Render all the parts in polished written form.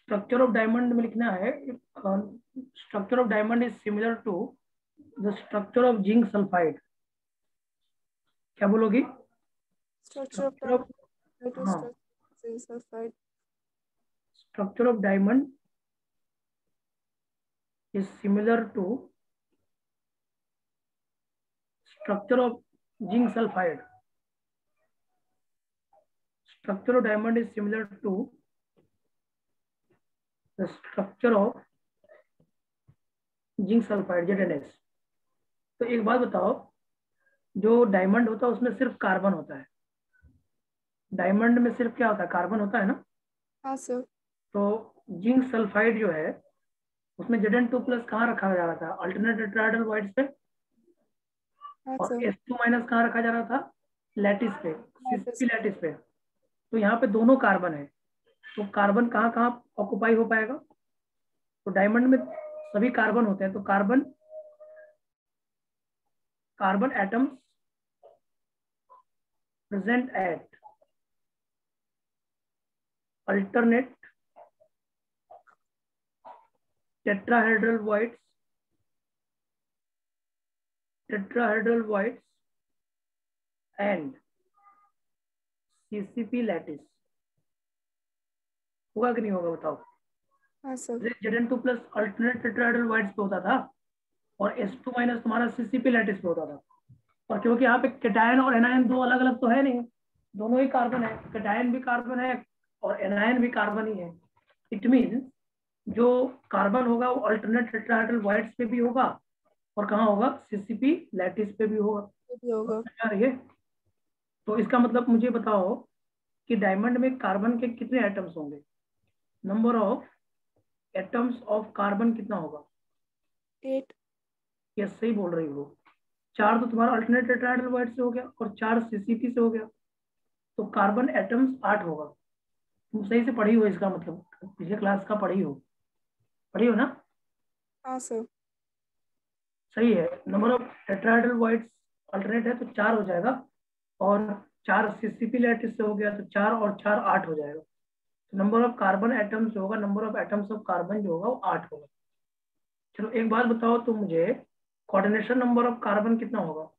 Structure of diamond में लिखना है, structure of diamond is similar to the structure of zinc sulphide. क्या बोलोगी? Structure of structure of, diamond हाँ, zinc sulfide. Structure of diamond is similar to structure of zinc sulphide. Structure of diamond is similar to the structure of zinc sulphide, ZnS। तो एक बात बताओ, जो diamond होता है उसमें सिर्फ कार्बन होता है। डायमंड में सिर्फ क्या होता है? कार्बन होता है ना। हाँ सर। तो जिंक सल्फाइड जो है उसमें Zn2+ कहाँ रखा जा रहा था? अल्टरनेट टेट्राहेड्रल वाइड्स पे। हाँ और सर। S2- कहाँ रखा जा रहा था? लैटिस पे, Lattice. CCP लैटिस पे। तो यहाँ पे दोनों कार्बन है, तो कार्बन कहाँ कहाँ ऑक्युपाई हो पाएगा? तो डायमंड में सभी कार्बन होते हैं, तो carbon carbon atoms present at alternate tetrahedral wides, and CCP lattice. होगा कि नहीं होगा बताओ? हाँ sir. Zn2+ alternate tetrahedral wides पे होता था और S2- तुम्हारा CCP लैटिस पे होता था। और क्योंकि यहाँ पे कैटायन और एनायन दो अलग अलग तो है नहीं, दोनों ही कार्बन है, कैटायन भी कार्बन है और एनायन भी कार्बन ही है। इट मीन जो कार्बन होगा वो अल्टरनेट टेट्राहेड्रल वाइड्स पे भी होगा और कहाँ होगा? CCP लैटिस पे भी होगा। ये भी होगा। समझ आ रही है? तो इसका मतलब मुझे बताओ कि डायमंड में कार्बन के कितने एटम्स होंगे? Number of atoms of carbon कितना होगा? 8. ये सही बोल रही हो। 4 तो तुम्हारा अल्टरनेट टेट्राहेड्रल वाइड से हो गया और 4 CCP से हो गया, तो कार्बन एटम्स 8 होगा। तुम सही से पढ़ी हो, इसका मतलब पिछले क्लास का पढ़ी हो ना? हाँ सर। सही है। Number of tetrahedral wides alternate है तो 4 हो जाएगा, और 4 CCP लैटिस से हो गया तो 4 और 4 8 हो जाएगा। तो नंबर ऑफ कार्बन एटम्स जो होगा, number of atoms of carbon जो होगा वो 8 होगा। चलो एक बात बताओ तो मुझे, कोऑर्डिनेशन नंबर ऑफ कार्बन कितना होगा?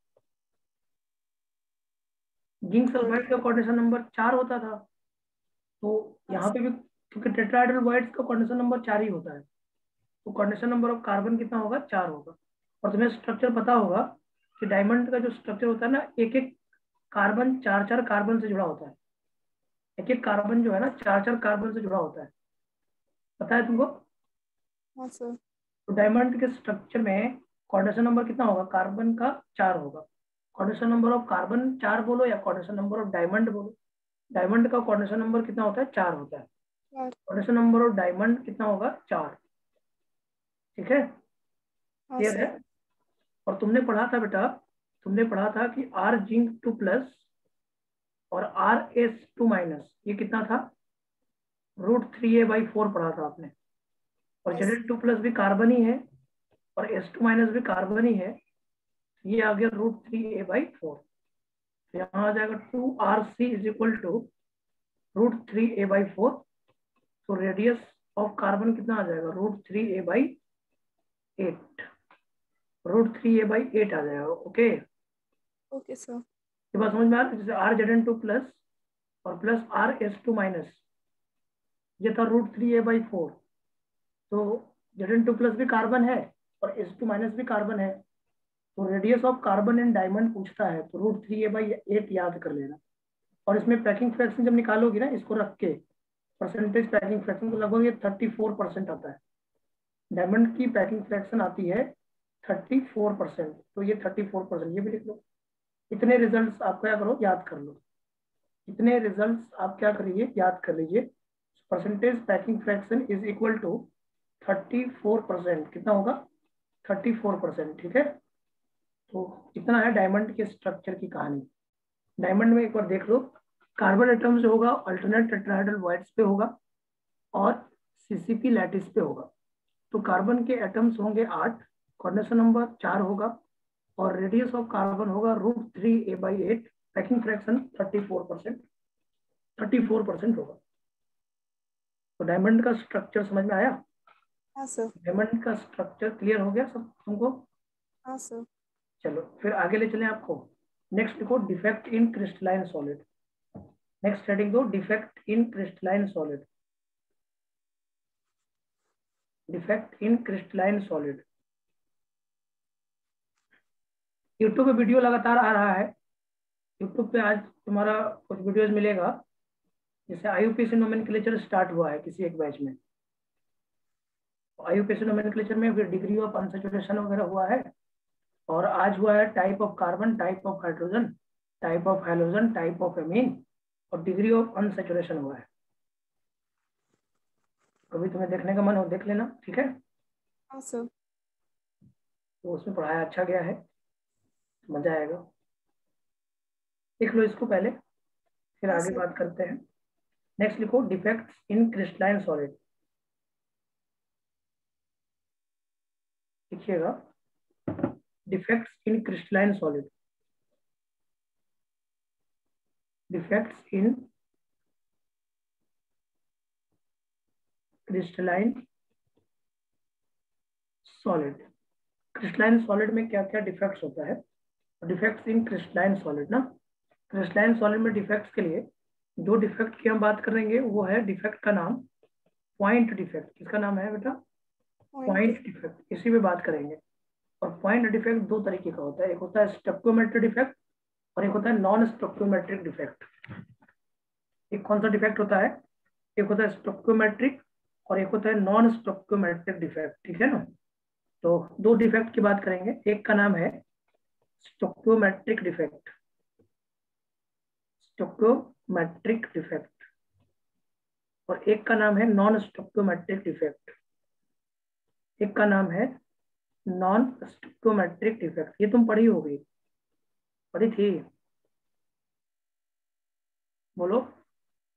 जिंक सल्फाइड का कोऑर्डिनेशन नंबर 4 होता था, तो हाँ यहाँ सर। पे भी क्योंकि टेट्राहेड्रल वाइड्स का कोऑर्डिनेशन नंबर 4 ही होता है, तो कोऑर्डिनेशन नंबर ऑफ कार्बन कितना होगा? 4 होगा। और तुम्हें स्ट्रक्चर पता होगा कि डायमंड का जो स्ट्रक्चर होता है ना, एक एक कार्बन 4 4 कार्बन से जुड़ा होता है। एक एक कार्बन जो है ना 4 4 कार्बन से जुड़ा होता है, पता है तुमको? हाँ सर। तो डायमंड के स्ट्रक्चर में कोऑर्डिनेशन नंबर कितना होगा? कार्बन का 4 होगा। कोऑर्डिनेशन नंबर ऑफ कार्बन 4 बोलो या कोऑर्डिनेशन नंबर ऑफ डायमंड बोलो, डायमंड का कोऑर्डिनेशन नंबर कितना होता है? 4 होता है। 4. कोऑर्डिनेशन नंबर ऑफ डायमंड कितना होगा? 4। ठीक है, हाँ क्लियर है? सर। और तुमने पढ़ा था बेटा, तुमने पढ़ा था कि R-Zinc 2+ और RS2- ये कितना था? √3a/4 पढ़ा था आपने। और यस। Zn2+ भी कार्बन ही है और S2- भी कार्बन ही है, ये आ गया √3a/4। यहाँ आ जाएगा 2RC is equal to √3a/4। तो रेडियस ऑफ कार्बन कितना आ जाएगा? √3a/8, √3a/8 आ जाएगा। Okay, okay sir. ये बात समझ में आ रहा है? जैसे R-Zn2+ और प्लस RS2-, ये था √3a/4। तो Zn2+ भी कार्बन है और S2- भी कार्बन है, तो radius of carbon in diamond पूछता है तो √3a/8 याद कर लेना। और इसमें पैकिंग फ्रैक्शन जब निकालोगी ना, इसको रख के परसेंटेज पैकिंग फ्रैक्शन, तो लगभग ये 34% आता है। डायमंड की पैकिंग फ्रैक्शन आती है 34%, तो ये 34%, ये भी लिख लो। इतने रिजल्ट्स आप क्या करो, याद कर लो। इतने रिजल्ट्स आप क्या करिए, याद कर लीजिए। Percentage packing fraction is equal to 34%। कितना होगा? 34%। ठीक है, तो इतना है डायमंड के स्ट्रक्चर की कहानी। डायमंड में एक बार देख लो, कार्बन एटम जो होगा अल्टरनेट टेट्राहेड्रल वाइड्स पे होगा और CCP लैटिस पे होगा। तो कार्बन के एटम्स होंगे 8, कोऑर्डिनेशन नंबर 4 होगा और रेडियस ऑफ कार्बन होगा √3a/8, पैकिंग फ्रैक्शन 34% होगा। तो डायमंड का स्ट्रक्चर समझ में आया? हाँ सर। डायमंड का स्ट्रक्चर क्लियर हो गया सब तुमको? हाँ सर। चलो फिर आगे ले चलें आपको। नेक्स्ट लिखो defect in crystalline solid. Next heading दो defect in crystalline solid. Defect in crystalline solid. YouTube पे वीडियो लगातार आ रहा है। यूट्यूब पे आज तुम्हारा कुछ वीडियोस मिलेगा। जैसे आईयूपीएसी नोमेनक्लेचर स्टार्ट हुआ है किसी एक बैच में। आईयूपीएसी नोमेनक्लेचर में फिर डिग्री ऑफ अनसैचुरेशन वगैरह हुआ है। और आज हुआ है type of carbon, type of hydrogen, type of halogen, type of amine और डिग्री ऑफ अनसैचुरेशन हुआ है। कभी तुम्हें देखने का मन हो देख लेना, ठीक है? हाँ सर। तो उसमें पढ़ाया अच्छा गया है, मजा आएगा। देख लो इसको पहले, फिर हाँ आगे सर। बात करते हैं। नेक्स्ट लिखो डिफेक्ट्स इन क्रिस्टलाइन सॉलिड। लिखिएगा defects in crystalline solid. Defects in crystalline solid. Crystalline solid में क्या क्या डिफेक्ट्स होता है? डिफेक्ट्स इन क्रिस्टलाइन सॉलिड ना, क्रिस्टलाइन सॉलिड में डिफेक्ट्स के लिए जो डिफेक्ट की हम बात करेंगे वो है डिफेक्ट का नाम पॉइंट डिफेक्ट। किसका नाम है बेटा? पॉइंट। Point defect. इसी पे बात करेंगे। और पॉइंट डिफेक्ट दो तरीके का होता है, एक होता है स्टोइकोमेट्रिक डिफेक्ट और एक होता है नॉन स्टोइकोमेट्रिक डिफेक्ट। एक कौन सा डिफेक्ट होता है? एक होता है स्टोइकोमेट्रिक और एक होता है नॉन स्टोइकोमेट्रिक डिफेक्ट, ठीक है ना? तो दो डिफेक्ट की बात करेंगे। एक का नाम है स्टोइकोमेट्रिक डिफेक्ट, स्टोइकोमेट्रिक डिफेक्ट, और एक का नाम है नॉन स्टोइकोमेट्रिक डिफेक्ट। एक का नाम है नॉन स्टोइकोमेट्रिक डिफेक्ट। ये तुम पढ़ी होगी, पढ़ी थी? बोलो।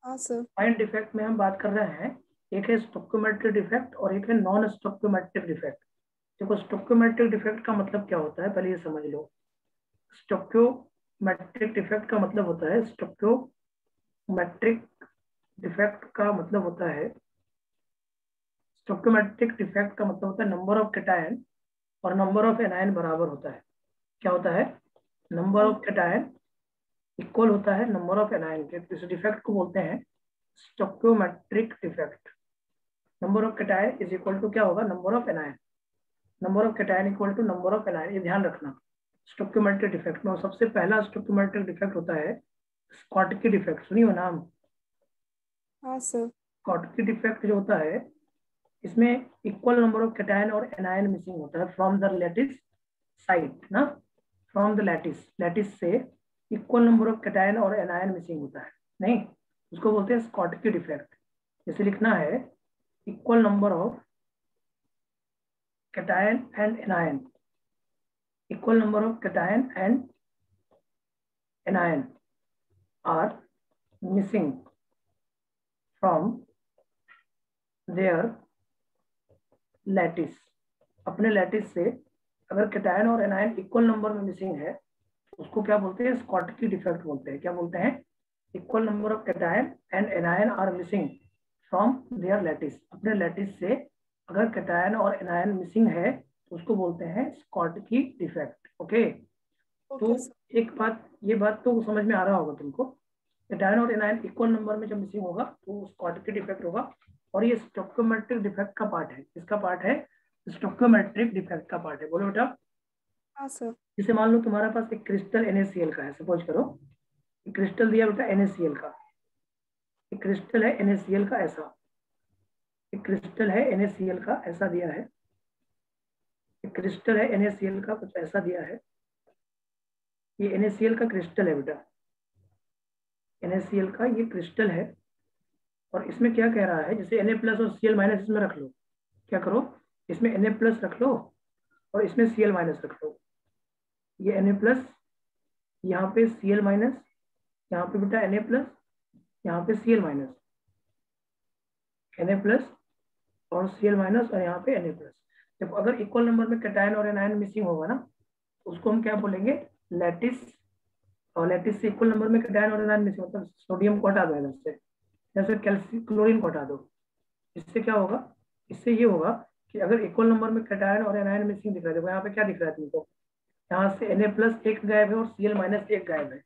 हाँ सर। पॉइंट डिफेक्ट में हम बात कर रहे हैं, एक है स्टोइकोमेट्रिक डिफेक्ट और एक है नॉन स्टोइकोमेट्रिक डिफेक्ट। देखो स्टोइकोमेट्रिक डिफेक्ट का मतलब क्या होता है पहले ये समझ लो। स्टोइकोमेट्रिक डिफेक्ट का मतलब होता है, स्टोइकोमेट्रिक डिफेक्ट का मतलब होता है, स्टोइकोमेट्रिक डिफेक्ट का मतलब होता है नंबर ऑफ कैटायन और नंबर ऑफ एनायन बराबर होता है। क्या होता है? नंबर ऑफ कैटायन इक्वल होता है नंबर ऑफ एनायन के। इस डिफेक्ट को बोलते हैं stoichiometric defect. Number of cation is equal to क्या होगा? Number of anion. Number of cation equal to number of anion, ये ध्यान रखना स्टोइकोमेट्रिक डिफेक्ट में। और सबसे पहला स्टोइकोमेट्रिक डिफेक्ट होता है स्कॉटकी डिफेक्ट। सुनिए हो नाम? हाँ सर। स्कॉटकी डिफेक्ट जो होता है इसमें इक्वल नंबर ऑफ कैटायन और एनायन मिसिंग होता है फ्रॉम द लैटिस साइड ना, फ्रॉम द लैटिस, लैटिस से इक्वल नंबर ऑफ कैटायन और एनायन मिसिंग होता है नहीं, उसको बोलते हैं स्कॉटकी डिफेक्ट। जैसे लिखना है equal number of cation and anion, equal number of cation and anion are missing from their lattice। अपने लैटिस से अगर कैटायन और एनायन इक्वल नंबर में मिसिंग है उसको क्या बोलते हैं? स्कॉटकी डिफेक्ट बोलते हैं। क्या बोलते हैं? Equal number of cation and anion are missing from their lattice. अपने लैटिस से अगर कैटायन और एनायन मिसिंग है तो उसको बोलते हैं स्कॉटकी डिफेक्ट। ओके, तो ओके सर। एक बात, ये बात तो समझ में आ रहा होगा तुमको, कैटायन और एनायन इक्वल नंबर में जब मिसिंग होगा तो स्कॉटकी डिफेक्ट होगा। और ये स्टोइकोमेट्रिक डिफेक्ट का पार्ट है। किसका पार्ट है? स्टोइकोमेट्रिक डिफेक्ट का पार्ट है। बोलो बेटा। हाँ सर। जैसे मान लो तुम्हारे पास एक क्रिस्टल NaCl का है, सपोज करो क्रिस्टल दिया बेटा NaCl का, एक क्रिस्टल है NaCl का ऐसा, एक क्रिस्टल है NaCl का ऐसा दिया है, एक क्रिस्टल है NaCl का कुछ ऐसा दिया है। ये NaCl का क्रिस्टल है बेटा, NaCl का ये क्रिस्टल है। और इसमें क्या कह रहा है, जैसे Na प्लस और Cl माइनस इसमें रख लो। क्या करो? इसमें Na प्लस रख लो और इसमें Cl माइनस रख लो। ये Na प्लस, यहाँ पे Cl माइनस, यहाँ पे बेटा Na प्लस, यहाँ पे Cl माइनस, Na प्लस और Cl माइनस और यहाँ पे Na प्लस। जब अगर इक्वल नंबर में कैटायन और एनायन मिसिंग होगा ना उसको हम क्या बोलेंगे? लैटिस। और लैटिस से इक्वल नंबर में कैटायन और एनायन मिसिंग, मतलब सोडियम को हटा दो इधर से, जैसे कैल्शियम क्लोरीन को हटा दो, इससे क्या होगा, इससे ये होगा कि अगर इक्वल नंबर में कैटायन और एनायन मिसिंग दिख रहा है, देखो यहाँ पे क्या दिख रहा है तुमको, यहाँ से Na+ एक गायब है और Cl- एक गायब है।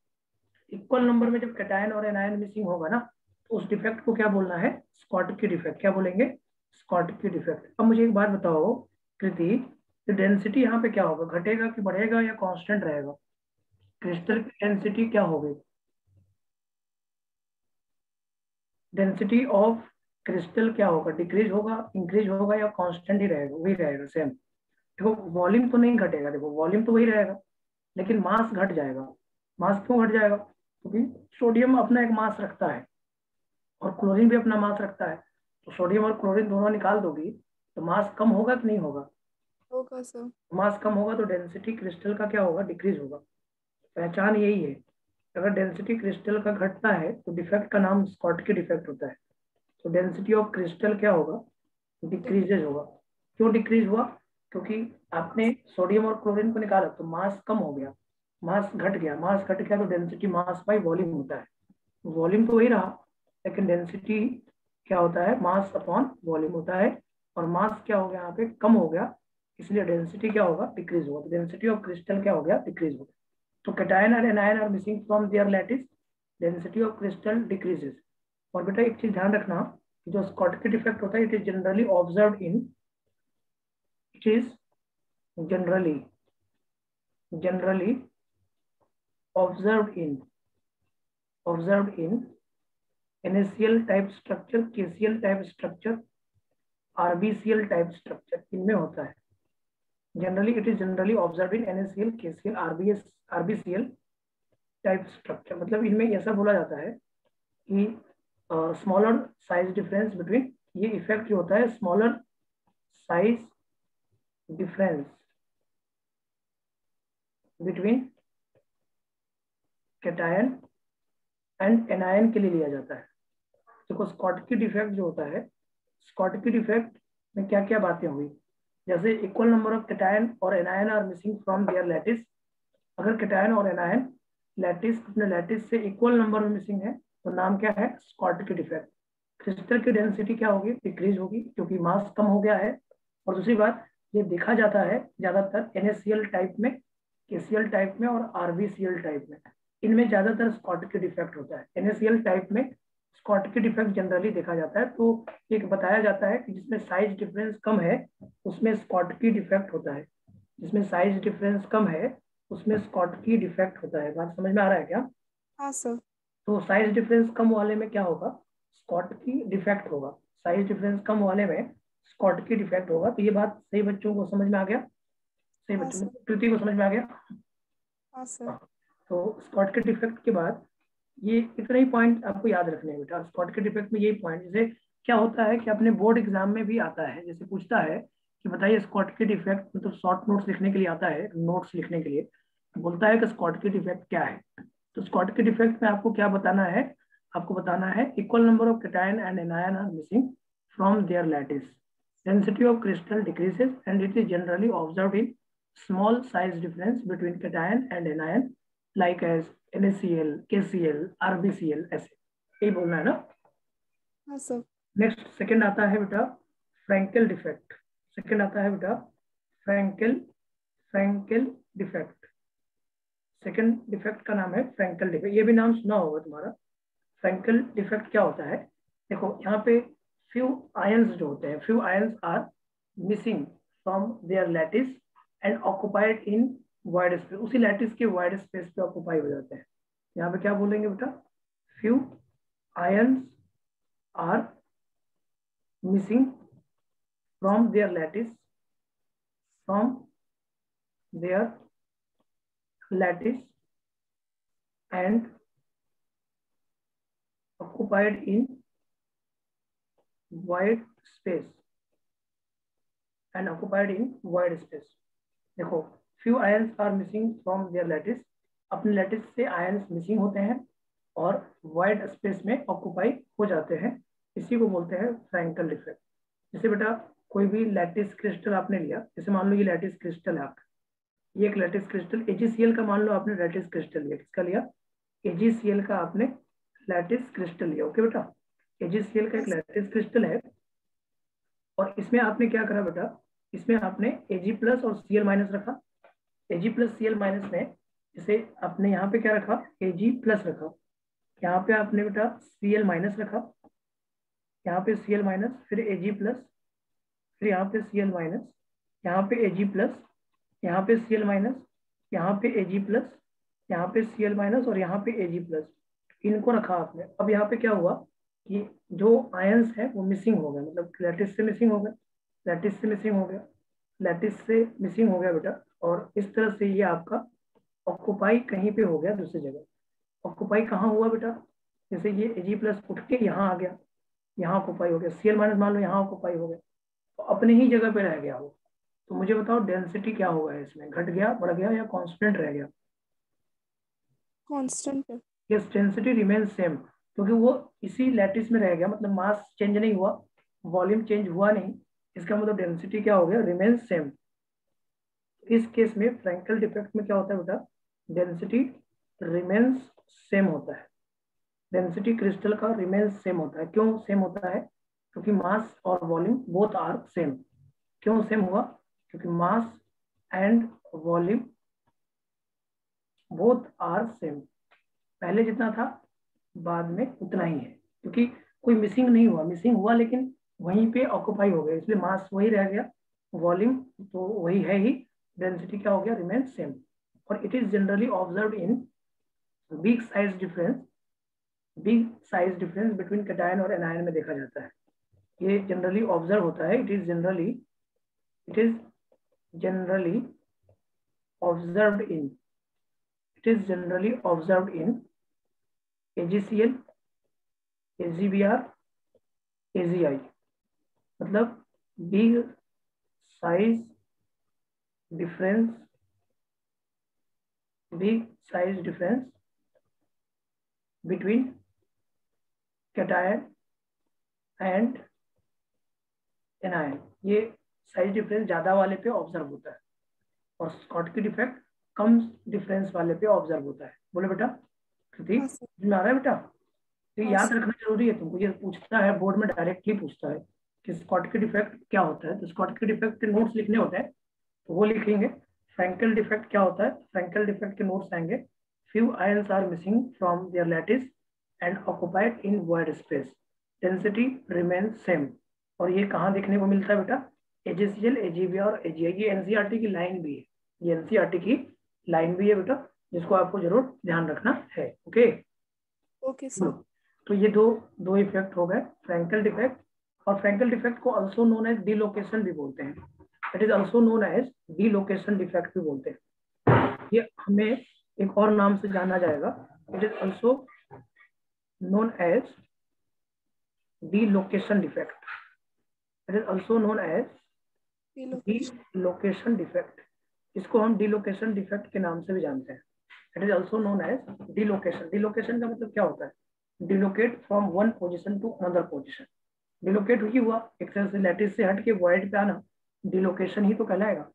इक्वल नंबर में जब कैटायन और एनायन मिसिंग होगा ना, तो उस डिफेक्ट को क्या बोलना है, स्कॉटकी डिफेक्ट। क्या बोलेंगे, स्कॉटकी डिफेक्ट। अब मुझे एक बात बताओ कृति, डेंसिटी यहाँ पे क्या होगा, घटेगा कि बढ़ेगा या कांस्टेंट रहेगा? क्रिस्टल की डेंसिटी क्या होगी, डेंसिटी ऑफ क्रिस्टल क्या होगा, डिक्रीज होगा, इंक्रीज होगा, या कांस्टेंट ही रहेगा, वही रहेगा सेम? देखो वॉल्यूम तो नहीं घटेगा, देखो वॉल्यूम तो वही रहेगा, लेकिन मास घट जाएगा। मास क्यों घट जाएगा, क्योंकि सोडियम अपना एक मास रखता है और क्लोरीन भी अपना मास रखता है। तो सोडियम और क्लोरीन दोनों निकाल दोगी तो मास कम होगा कि नहीं होगा? होगा सर। मास कम होगा तो डेंसिटी क्रिस्टल का क्या होगा, डिक्रीज होगा। पहचान यही है, अगर डेंसिटी क्रिस्टल का घटता है तो डिफेक्ट का नाम स्कॉटकी डिफेक्ट होता है। तो डेंसिटी ऑफ क्रिस्टल क्या होगा, डिक्रीजेज होगा। क्यों डिक्रीज हुआ, क्योंकि आपने सोडियम और क्लोरीन को निकाला तो मास कम हो गया, मास घट गया, मास घट गया तो डेंसिटी मास बाई वॉल्यूम होता है। वॉल्यूम तो वही रहा, लेकिन डेंसिटी क्या होता है, मास अपॉन वॉल्यूम होता है। और मास क्या हो गया यहाँ पे, कम हो गया, इसलिए डेंसिटी क्या होगा, डिक्रीज होगा। तो डेंसिटी ऑफ क्रिस्टल क्या हो गया, डिक्रीज हो गया। तो कैटायन और anion are missing from their lattice, density of crystal decreases. और बेटा एक चीज ध्यान रखना, जो स्कॉटकी डिफेक्ट होता है it is generally observe in, it is generally generally observe in NaCl type structure, KCl type structure, RBCl type structure, इनमें होता है। Generally it is generally observe in NaCl, KCl, RBCl type structure. मतलब इनमें ऐसा बोला जाता है कि स्मॉलर साइज डिफरेंस बिटवीन, ये इफेक्ट जो होता है smaller size difference between cation and anion के लिए लिया जाता है। देखो स्कॉटकी डिफेक्ट जो होता है, स्कॉटकी डिफेक्ट में क्या क्या बातें हुई, जैसे इक्वल नंबर ऑफ कैटायन और anion are missing from their lattice. अगर कैटायन और एनायन लैटिस, अपने लैटिस से इक्वल नंबर में मिसिंग है तो नाम क्या है, स्कॉटकी डिफेक्ट। क्रिस्टल की डेंसिटी क्या होगी, डिक्रीज होगी, क्योंकि मास कम हो गया है। और दूसरी बात, ये देखा जाता है ज्यादातर NaCl टाइप में, KCl टाइप में और RBCl टाइप में, इनमें ज्यादातर स्कॉटकी डिफेक्ट होता है। NaCl टाइप में स्कॉटकी डिफेक्ट जनरली देखा जाता है। तो एक बताया जाता है कि जिसमें साइज डिफरेंस कम है उसमें स्कॉटकी डिफेक्ट होता है, जिसमें साइज डिफरेंस कम है उसमें स्कॉटकी डिफेक्ट होता है। बात समझ में आ रहा है क्या? हाँ सर। तो साइज डिफरेंस कम वाले में क्या होगा, स्कॉटकी डिफेक्ट होगा। साइज डिफरेंस कम वाले में स्कॉटकी डिफेक्ट होगा। तो ये बात सही बच्चों को समझ में आ गया, सही हाँ बच्चों सर। को, कृति को समझ में आ गया? हाँ सर। हाँ। तो स्कॉटकी डिफेक्ट के बाद ये इतना ही पॉइंट आपको याद रखने हैं बेटा। स्कॉटकी डिफेक्ट में यही पॉइंट, जैसे क्या होता है कि अपने बोर्ड एग्जाम में भी आता है, जैसे पूछता है कि बताइए स्कॉटकी डिफेक्ट, मतलब शॉर्ट नोट्स लिखने के लिए आता है, नोट्स लिखने के लिए बोलता है कि स्कॉटकी डिफेक्ट क्या है। तो स्कॉटकी डिफेक्ट में आपको क्या बताना है, आपको बताना है equal number of cation and anion are missing from their lattice, density of crystal decreases and it is generally observed in small size difference between cation and anion like as NaCl, KCl, RBCl ऐसे, यही बोलना है ना? हाँ sir. Next second आता है बेटा फ्रैंकेल defect. Second आता है बेटा फ्रैंकेल फ्रैंकेल डिफेक्ट। सेकंड डिफेक्ट का नाम है फ्रैंकेल डिफेक्ट, ये भी नाम सुना होगा तुम्हारा। फ्रैंकेल डिफेक्ट क्या होता है, देखो यहाँ पे फ्यू आयंस जो होते हैं, few ions are missing from their lattice and occupied in void space, उसी लैटिस के वाइड स्पेस पे ऑक्युपाई हो जाते हैं। यहाँ पे क्या बोलेंगे बेटा, few ions are missing from their lattice, from their lattice and occupied in wide space and occupied in wide space। देखो few ions are missing from their lattice, अपने लैटिस से आयंस मिसिंग होते हैं और वाइड स्पेस में occupy हो जाते हैं, इसी को बोलते हैं फ्रैंकल डिफेक्ट। जैसे बेटा कोई भी लैटिस क्रिस्टल आपने लिया, जैसे मान लो ये लैटिस क्रिस्टल है आपका, ये एक लैटिस क्रिस्टल AgCl का मान लो आपने लैटिस क्रिस्टल लिया, किसका लिया, AgCl का आपने लैटिस क्रिस्टल लिया। ओके बेटा, AgCl का एक हाँ सर। लैटिस क्रिस्टल है और इसमें आपने क्या करा बेटा, इसमें आपने Ag प्लस और Cl माइनस रखा। Ag प्लस Cl माइनस में जैसे आपने यहाँ पे क्या रखा, Ag प्लस रखा, यहाँ पे आपने बेटा Cl माइनस रखा, यहाँ पे Cl माइनस, फिर Ag प्लस, फिर यहाँ पे Cl माइनस, यहाँ पे Ag प्लस, यहाँ पे Cl माइनस, यहाँ पे Ag प्लस, यहाँ पे Cl माइनस और यहाँ पे Ag प्लस, इनको रखा आपने। अब यहाँ पे क्या हुआ कि जो आयंस है वो मिसिंग हो गए, मतलब लैटिस से मिसिंग हो गए, लैटिस से मिसिंग हो गया, लैटिस से मिसिंग हो गया बेटा। और इस तरह से ये आपका ऑक्यूपाई कहीं पे हो गया दूसरी जगह। ऑक्यूपाई कहाँ हुआ बेटा, जैसे ये Ag प्लस उठ के यहाँ आ गया, यहाँ ऑक्यूपाई हो गया, Cl माइनस मान लो यहाँ ऑक्यूपाई हो गया, तो अपने ही जगह पे रह गया वो। तो मुझे बताओ डेंसिटी क्या होगा इसमें, घट गया, बढ़ गया या कांस्टेंट रह गया? कांस्टेंट है। यस, डेंसिटी रिमेन सेम, क्योंकि वो इसी लैटिस में रह गया, मतलब मास चेंज नहीं हुआ, वॉल्यूम चेंज हुआ नहीं, इसका मतलब डेंसिटी क्या हो गया, रिमेन सेम। इस केस में फ्रैंकल डिफेक्ट में क्या होता है बेटा, डेंसिटी रिमेन्स सेम होता है, डेंसिटी क्रिस्टल का रिमेन्स सेम होता है। क्यों सेम होता है, क्योंकि मास और वॉल्यूम बोथ आर सेम। क्यों सेम हुआ, क्योंकि mass and volume both are same, पहले जितना था बाद में उतना ही है, क्योंकि कोई मिसिंग नहीं हुआ, मिसिंग हुआ लेकिन वहीं पे ऑक्यूपाई हो गया, इसलिए मास वही रह गया, वॉल्यूम तो वही है ही, डेंसिटी क्या हो गया, रिमेन सेम। और it is generally observe in big size difference, big size difference between cation और एनायन में देखा जाता है, ये जनरली ऑब्जर्व होता है। It is generally observed in it is generally observed in AgCl, AgBr, AgI, मतलब big size difference, big size difference between cation and anion, ये साइज डिफरेंस ज्यादा वाले पे ऑब्जर्व होता है, और स्कॉटकी डिफेक्ट कम डिफरेंस वाले पे ऑब्जर्व होता है। बोले बेटा कृति, हाँ सर। समझ में आ रहा है बेटा? तो हाँ याद सर। रखना जरूरी है, तुमको ये पूछता है बोर्ड में, डायरेक्टली पूछता है कि स्कॉटकी डिफेक्ट क्या होता है, तो स्कॉटकी डिफेक्ट के नोट्स लिखने होते हैं, तो वो लिखेंगे। फ्रैंकल डिफेक्ट क्या होता है, फ्रैंकल डिफेक्ट के नोट्स आएंगे, few ions are missing from their lattice and occupied in void space, density remain same. और ये कहाँ देखने को मिलता है बेटा, AgCl, AgBr और AgI, ये एनसीईआरटी की लाइन भी है, ये एनसीईआरटी की लाइन भी है बेटा, जिसको आपको जरूर ध्यान रखना है। Okay, okay sir. तो ये दो दो इफेक्ट हो गए, फ्रैंकल डिफेक्ट। और फ्रैंकल डिफेक्ट को ऑल्सो नोन एज डिलोकेशन भी बोलते हैं, it is also known as dislocation defect भी बोलते हैं। ये हमें एक और नाम से जाना जाएगा, it is also known as dislocation defect, it is also known as relocation. Dislocation defect, इसको हम डिलोकेशन डिफेक्ट के नाम से भी जानते हैं। It is also known as dislocation. Dislocation का मतलब क्या होता है, dislocate from one position to another position, dislocate ही हुआ एक तरह से, लैटिस से हट के वॉइड पे आना डिलोकेशन ही तो कहलाएगा,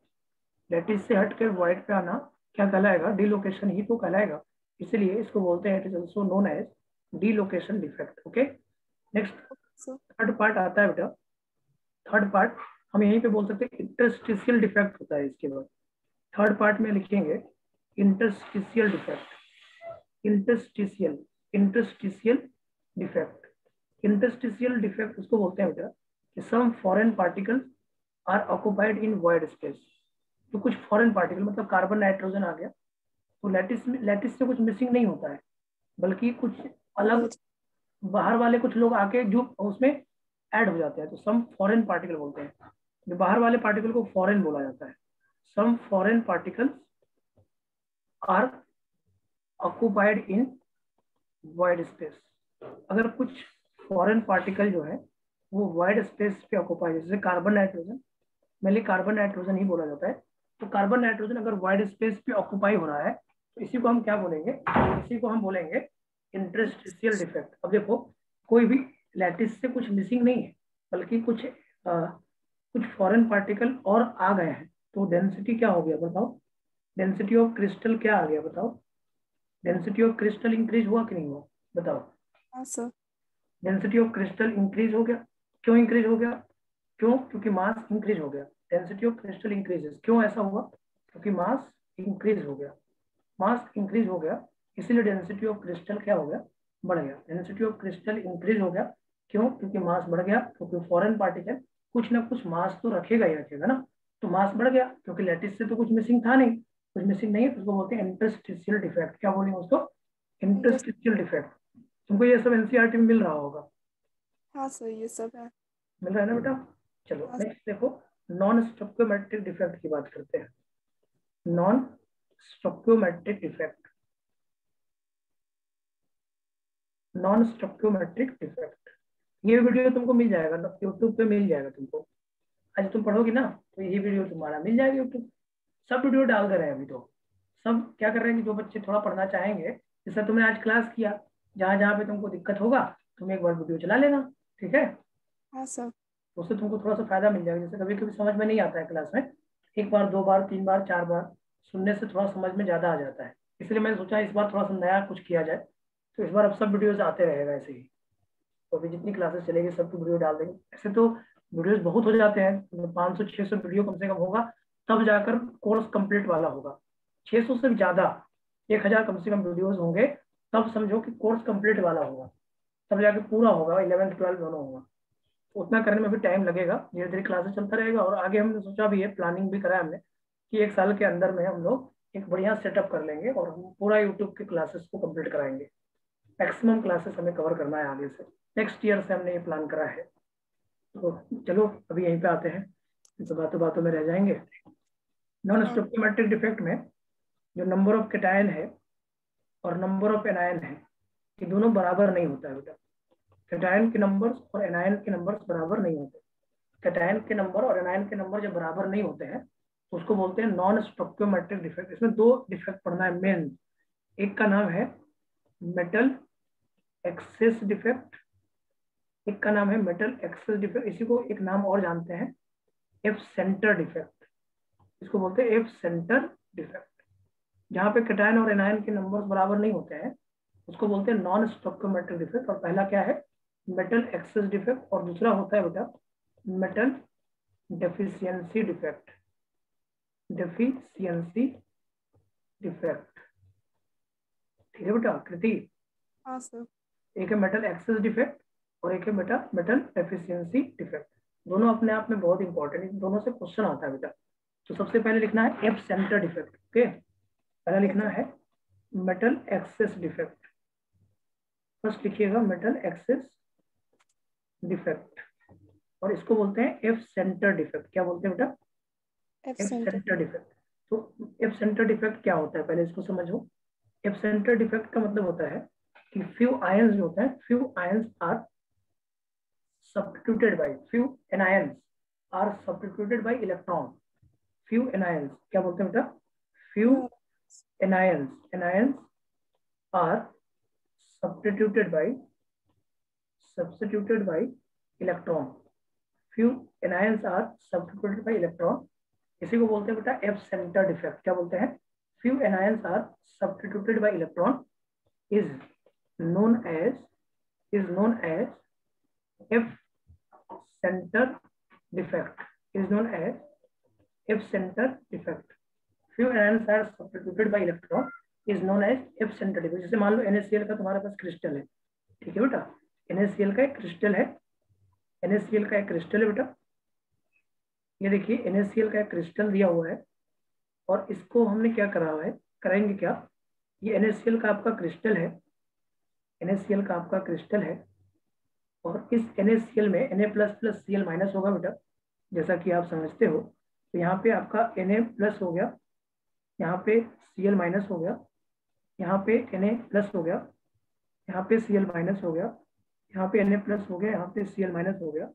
लैटिस से हट के वॉइड पे आना क्या कहलाएगा, डिलोकेशन ही तो कहलाएगा, इसलिए इसको बोलते हैं, it is also known as dislocation defect. Okay, next sir. Third part आता है बेटा, थर्ड पार्ट हम यहीं पे बोल सकते हैं इंटरस्टिशियल डिफेक्ट होता है। इसके बाद थर्ड पार्ट में लिखेंगे interstitial defect, interstitial, interstitial defect. Interstitial defect उसको बोलते हैं बेटा कि some foreign particles are occupied in void space, तो कुछ फॉरेन पार्टिकल मतलब कार्बन नाइट्रोजन आ गया, तो लैटिस से कुछ मिसिंग नहीं होता है, बल्कि कुछ ऐड हो अलग बाहर वाले कुछ लोग आके जो उसमें ऐड हो जाते हैं, तो सम फॉरेन पार्टिकल बोलते हैं, जो बाहर वाले पार्टिकल को फॉरेन बोला जाता है। Some foreign particles are occupied in void space, अगर कुछ फॉरेन पार्टिकल जो है वो वॉइड स्पेस पे ऑक्युपाइड, जैसे carbon nitrogen, mainly carbon nitrogen ही बोला जाता है, तो कार्बन नाइट्रोजन अगर वाइड स्पेस पे ऑक्युपाई हो रहा है तो इसी को हम क्या बोलेंगे, इसी को हम बोलेंगे इंटरस्टिशियल डिफेक्ट। अब देखो कोई भी लैटिस से कुछ मिसिंग नहीं है, बल्कि कुछ फॉरेन पार्टिकल और आ गए हैं, तो डेंसिटी क्या हो गया बताओ, डेंसिटी ऑफ क्रिस्टल क्या आ गया बताओ, डेंसिटी ऑफ क्रिस्टल इंक्रीज हुआ कि नहीं हुआ बताओ, हाँ sir. Density of crystal increase हो गया। क्यों इंक्रीज हो गया, क्यों? क्योंकि मास इंक्रीज हो गया, डेंसिटी ऑफ क्रिस्टल इंक्रीजेस। क्यों ऐसा हुआ? क्योंकि मास इंक्रीज हो गया, मास इंक्रीज हो गया, इसीलिए डेंसिटी ऑफ क्रिस्टल क्या हो गया? बढ़ गया। डेंसिटी ऑफ क्रिस्टल इंक्रीज हो गया, क्यों? क्योंकि मास बढ़ गया, क्योंकि फॉरेन पार्टिकल कुछ ना कुछ मास तो रखेगा ही रखेगा ना, तो मास बढ़ गया, क्योंकि लैटिस से तो कुछ मिसिंग था नहीं, कुछ मिसिंग नहीं है, तो उसको बोलते हैं इंटरस्टिशियल डिफेक्ट। क्या बोलेंगे उसको? इंटरेस्ट। Interstitial defect. तुमको ये सब एनसीईआरटी में मिल रहा होगा, हाँ सर, ये सब है। मिल रहा है ना बेटा? चलो हाँ नेक्स्ट देखो, नॉन स्टोक्योमेट्रिक डिफेक्ट की बात करते हैं। Non stoichiometric defect, non stoichiometric defect, ये वीडियो तुमको मिल जाएगा ना, यूट्यूब पे मिल जाएगा तुमको। आज तुम पढ़ोगी ना तो ये वीडियो तुम्हारा मिल जाएगा यूट्यूब। सब वीडियो डाल कर रहे हैं अभी तो, सब क्या कर रहे हैं कि जो बच्चे थोड़ा पढ़ना चाहेंगे, जैसा तुमने आज क्लास किया, जहां जहां पे तुमको दिक्कत होगा तुम एक बार वीडियो चला लेना, ठीक है? हाँ सर। तो उससे तुमको थोड़ा सा फायदा मिल जाएगा। जैसे कभी कभी समझ में नहीं आता है क्लास में, एक बार, दो बार, तीन बार, चार बार सुनने से थोड़ा समझ में ज्यादा आ जाता है। इसलिए मैंने सोचा इस बार थोड़ा सा नया कुछ किया जाए, तो इस बार अब सब वीडियोज आते रहेगा ऐसे ही। तो अभी जितनी क्लासेस चलेगी सबकी वीडियो डाल देंगे। ऐसे तो वीडियोस बहुत हो जाते हैं, 500-600 वीडियो कम से कम होगा, तब जाकर कोर्स कंप्लीट वाला होगा। 600 से भी ज्यादा, 1000 कम से कम वीडियोस होंगे, तब समझो कि कोर्स कंप्लीट वाला होगा, तब जाके पूरा होगा, 11th 12th दोनों होगा। उतना करने में भी टाइम लगेगा, धीरे धीरे क्लासेस चलता रहेगा। और आगे हमने सोचा भी है, प्लानिंग भी करा है हमने, कि एक साल के अंदर में हम लोग एक बढ़िया सेटअप कर लेंगे और हम पूरा यूट्यूब के क्लासेस को कंप्लीट कराएंगे। मैक्सिमम क्लासेस हमें कवर करना है आगे से, नेक्स्ट ईयर से हमने ये प्लान करा है। तो चलो अभी यहीं पे आते हैं, तो बातों बातों में रह जाएंगे। नॉन हाँ। स्टोइकोमेट्रिक डिफेक्ट में जो नंबर ऑफ कैटायन है और नंबर ऑफ एनायन है, ये दोनों बराबर नहीं होता है बेटा। कैटायन के नंबर्स और एनायन के नंबर्स बराबर नहीं होते। कैटायन के नंबर और एनायन के नंबर जब बराबर नहीं होते हैं तो उसको बोलते हैं नॉन स्टोइकोमेट्रिक डिफेक्ट। इसमें दो डिफेक्ट पढ़ना है मेन। एक का नाम है मेटल एक्सेस डिफेक्ट, एक का नाम है मेटल एक्सेस डिफेक्ट, इसी को एक नाम और जानते हैं, एफ सेंटर डिफेक्ट। इसको बोलते हैं एफ सेंटर डिफेक्ट। जहाँ पे कैटायन और एनायन के नंबर्स बराबर नहीं होते हैं उसको बोलते हैं नॉन स्टोइकोमेट्रिक डिफेक्ट। और पहला क्या है? मेटल एक्सेस डिफेक्ट, और दूसरा होता है बेटा metal deficiency defect. Deficiency defect, ठीक है बेटा कृति? हाँ सर। एक है मेटल एक्सेस डिफेक्ट और एक है बेटा मेटल डेफिशिएंसी डिफेक्ट। दोनों अपने आप में बहुत इंपॉर्टेंट है, दोनों से क्वेश्चन आता है बेटा। तो सबसे पहले लिखना है एफ सेंटर डिफेक्ट, ओके? पहला लिखना ओके। है मेटल एक्सेस डिफेक्ट। फर्स्ट लिखिएगा मेटल एक्सेस डिफेक्ट, और इसको बोलते हैं एफ सेंटर डिफेक्ट। क्या बोलते हैं बेटा? F F centre. Centre defect. तो एफ सेंटर डिफेक्ट क्या होता है पहले इसको समझो। एफ सेंटर डिफेक्ट का मतलब होता है कि फ्यू आयंस जो होते हैं, few ions are substituted by few anions are substituted by electron। few anions क्या बोलते हैं बेटा? few few. anions are substituted by electron। few anions are substituted by electron, इसी को बोलते हैं बेटा एफ सेंटर डिफेक्ट। क्या बोलते हैं? few anions are substituted by electron is known as F center defect, is known as F center defect। few ions are substituted by electron is known as F center defect। जैसे मान लो NaCl का तुम्हारे पास crystal है, ठीक है बेटा? NaCl का एक क्रिस्टल है, NaCl का एक क्रिस्टल है बेटा। ये देखिए NaCl का एक क्रिस्टल दिया हुआ है, और इसको हमने क्या करा हुआ है, कराएंगे क्या? ये NaCl का आपका क्रिस्टल है, NaCl का आपका क्रिस्टल है, और इस NaCl में Na plus plus Cl minus होगा बेटा, जैसा कि आप समझते हो। तो यहाँ पे आपका Na प्लस हो गया, यहाँ पे Cl माइनस हो गया, यहाँ पे Na प्लस हो गया, यहाँ पे Cl माइनस हो गया, यहाँ पे Na प्लस हो गया, यहाँ पे Cl माइनस हो गया,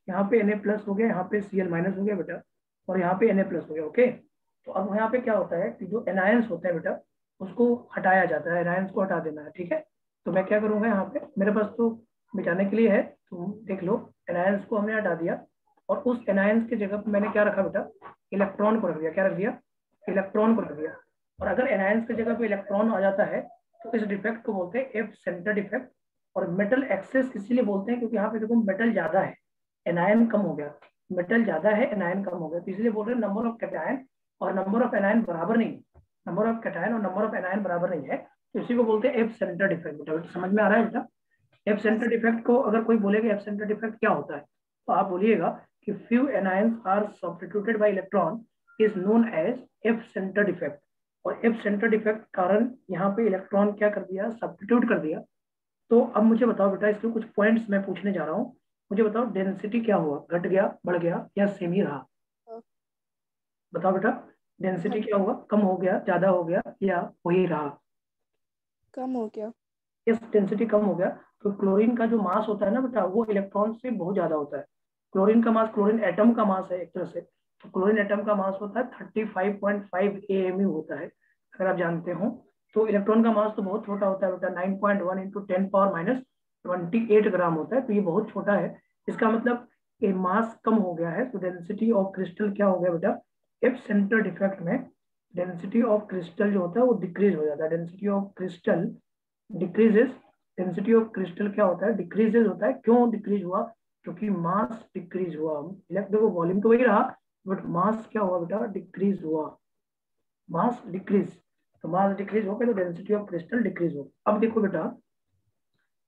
यहाँ पे Na प्लस हो गया, यहाँ पे Cl माइनस हो गया बेटा, और यहाँ पे Na प्लस हो गया, ओके? तो अब यहाँ पे क्या होता है कि जो एनायंस होते हैं बेटा उसको हटाया जाता है, एनायंस को हटा देना है, ठीक है? तो मैं क्या करूँगा, यहाँ पे मेरे पास तो मिटाने के लिए है, तो देख लो एनायंस को हमने हटा दिया, और उस एनायंस की जगह पे मैंने क्या रखा बेटा? इलेक्ट्रॉन को रख दिया। क्या रख दिया? इलेक्ट्रॉन को रख दिया। और अगर एनायंस की जगह पे इलेक्ट्रॉन आ जाता है तो इस डिफेक्ट को बोलते हैं एफ सेंटर डिफेक्ट। और मेटल एक्सेस इसीलिए बोलते हैं क्योंकि यहाँ पे देखो मेटल ज्यादा है, एनायन कम हो गया, मेटल ज्यादा है एनायन कम हो गया, तो इसलिए बोल रहे हैं नंबर ऑफ कैटायन और नंबर ऑफ एनायन बराबर नहीं, नंबर ऑफ कैटायन और नंबर ऑफ एनायन बराबर नहीं है, तो इसी को बोलते हैं एफ सेंटर्ड इफेक्ट। बेटा समझ में आ रहा है बेटा? एफ सेंटर्ड इफेक्ट को अगर कोई बोलेगा एफ सेंटर्ड इफेक्ट क्या होता है, तो आप बोलिएगा कि few anions are substituted by electron is known as F centred effect. और एफ सेंटर्ड इफेक्ट कारण यहाँ पे इलेक्ट्रॉन क्या कर दिया, सब्स्टिट्यूट कर दिया। तो अब मुझे बताओ बेटा, इसके कुछ पॉइंट्स मैं पूछने जा रहा हूँ, मुझे बताओ डेंसिटी क्या हुआ, घट गया, बढ़ गया या सेम ही रहा? बताओ बेटा, डेंसिटी घट क्या हुआ, कम हो गया, ज्यादा हो गया या वही रहा? कम हो गया। इस डेंसिटी कम हो गया। तो क्लोरीन का जो मास होता है ना बेटा, वो इलेक्ट्रॉन से बहुत ज्यादा होता है। क्लोरीन का मास, क्लोरीन एटम का मास है एक तरह से, तो क्लोरीन एटम का मास होता है 35.5 AMU होता है, अगर आप जानते हो। तो इलेक्ट्रॉन का मास तो बहुत छोटा होता है बेटा, 9.1 इंटू 10⁻⁻28 ग्राम होता है, तो ये बहुत छोटा है। इसका मतलब ये मास कम हो गया है, तो डेंसिटी ऑफ क्रिस्टल क्या हो गया बेटा, एफ सेंटर डिफेक्ट में डेंसिटी ऑफ क्रिस्टल जो होता है वो डिक्रीज हो जाता है। Density of crystal decreases, density of crystal क्या होता है, डिक्रीजेस होता है। क्यों डिक्रीज हुआ? क्योंकि मास डिक्रीज हुआ। देखो वॉल्यूम तो वही रहा, बट मास क्या हुआ बेटा, डिक्रीज हुआ, मास डिक्रीज। तो मास डिक्रीज हो गया तो डेंसिटी ऑफ क्रिस्टल डिक्रीज हो। अब देखो बेटा,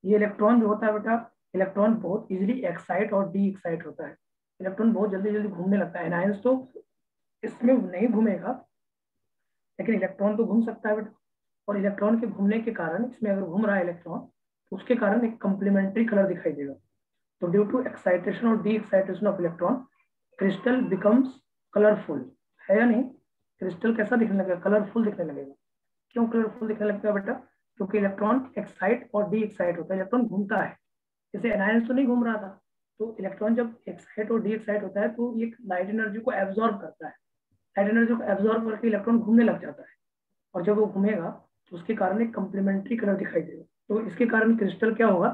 ये इलेक्ट्रॉन जो होता है बेटा, इलेक्ट्रॉन बहुत इजीली एक्साइट और डी एक्साइट होता है। इलेक्ट्रॉन बहुत जल्दी जल्दी घूमने लगता है। एनायंस तो इसमें नहीं घूमेगा, लेकिन इलेक्ट्रॉन तो घूम सकता है बेटा। और इलेक्ट्रॉन के घूमने के कारण, इसमें अगर घूम रहा है इलेक्ट्रॉन, तो उसके कारण एक कंप्लीमेंट्री कलर दिखाई देगा। तो ड्यू टू एक्साइटेशन और de excitation of electron, crystal becomes colourful, है या नहीं? क्रिस्टल कैसा दिखने लगेगा, कलरफुल दिखने लगेगा। क्यों कलरफुल दिखने लगता है बेटा? क्योंकि इलेक्ट्रॉन एक्साइट और डी एक्साइट होता है, इलेक्ट्रॉन घूमता है। जैसे एनायंस तो नहीं घूम रहा था, तो इलेक्ट्रॉन जब एक्साइट और डी एक्साइट होता है तो ये लाइट एनर्जी को एब्जॉर्ब करता है, लाइट एनर्जी को एब्जॉर्ब करके इलेक्ट्रॉन घूमने लग जाता है। और जब वो घूमेगा तो उसके कारण एक कंप्लीमेंट्री कलर दिखाई देगा, तो इसके कारण क्रिस्टल क्या होगा,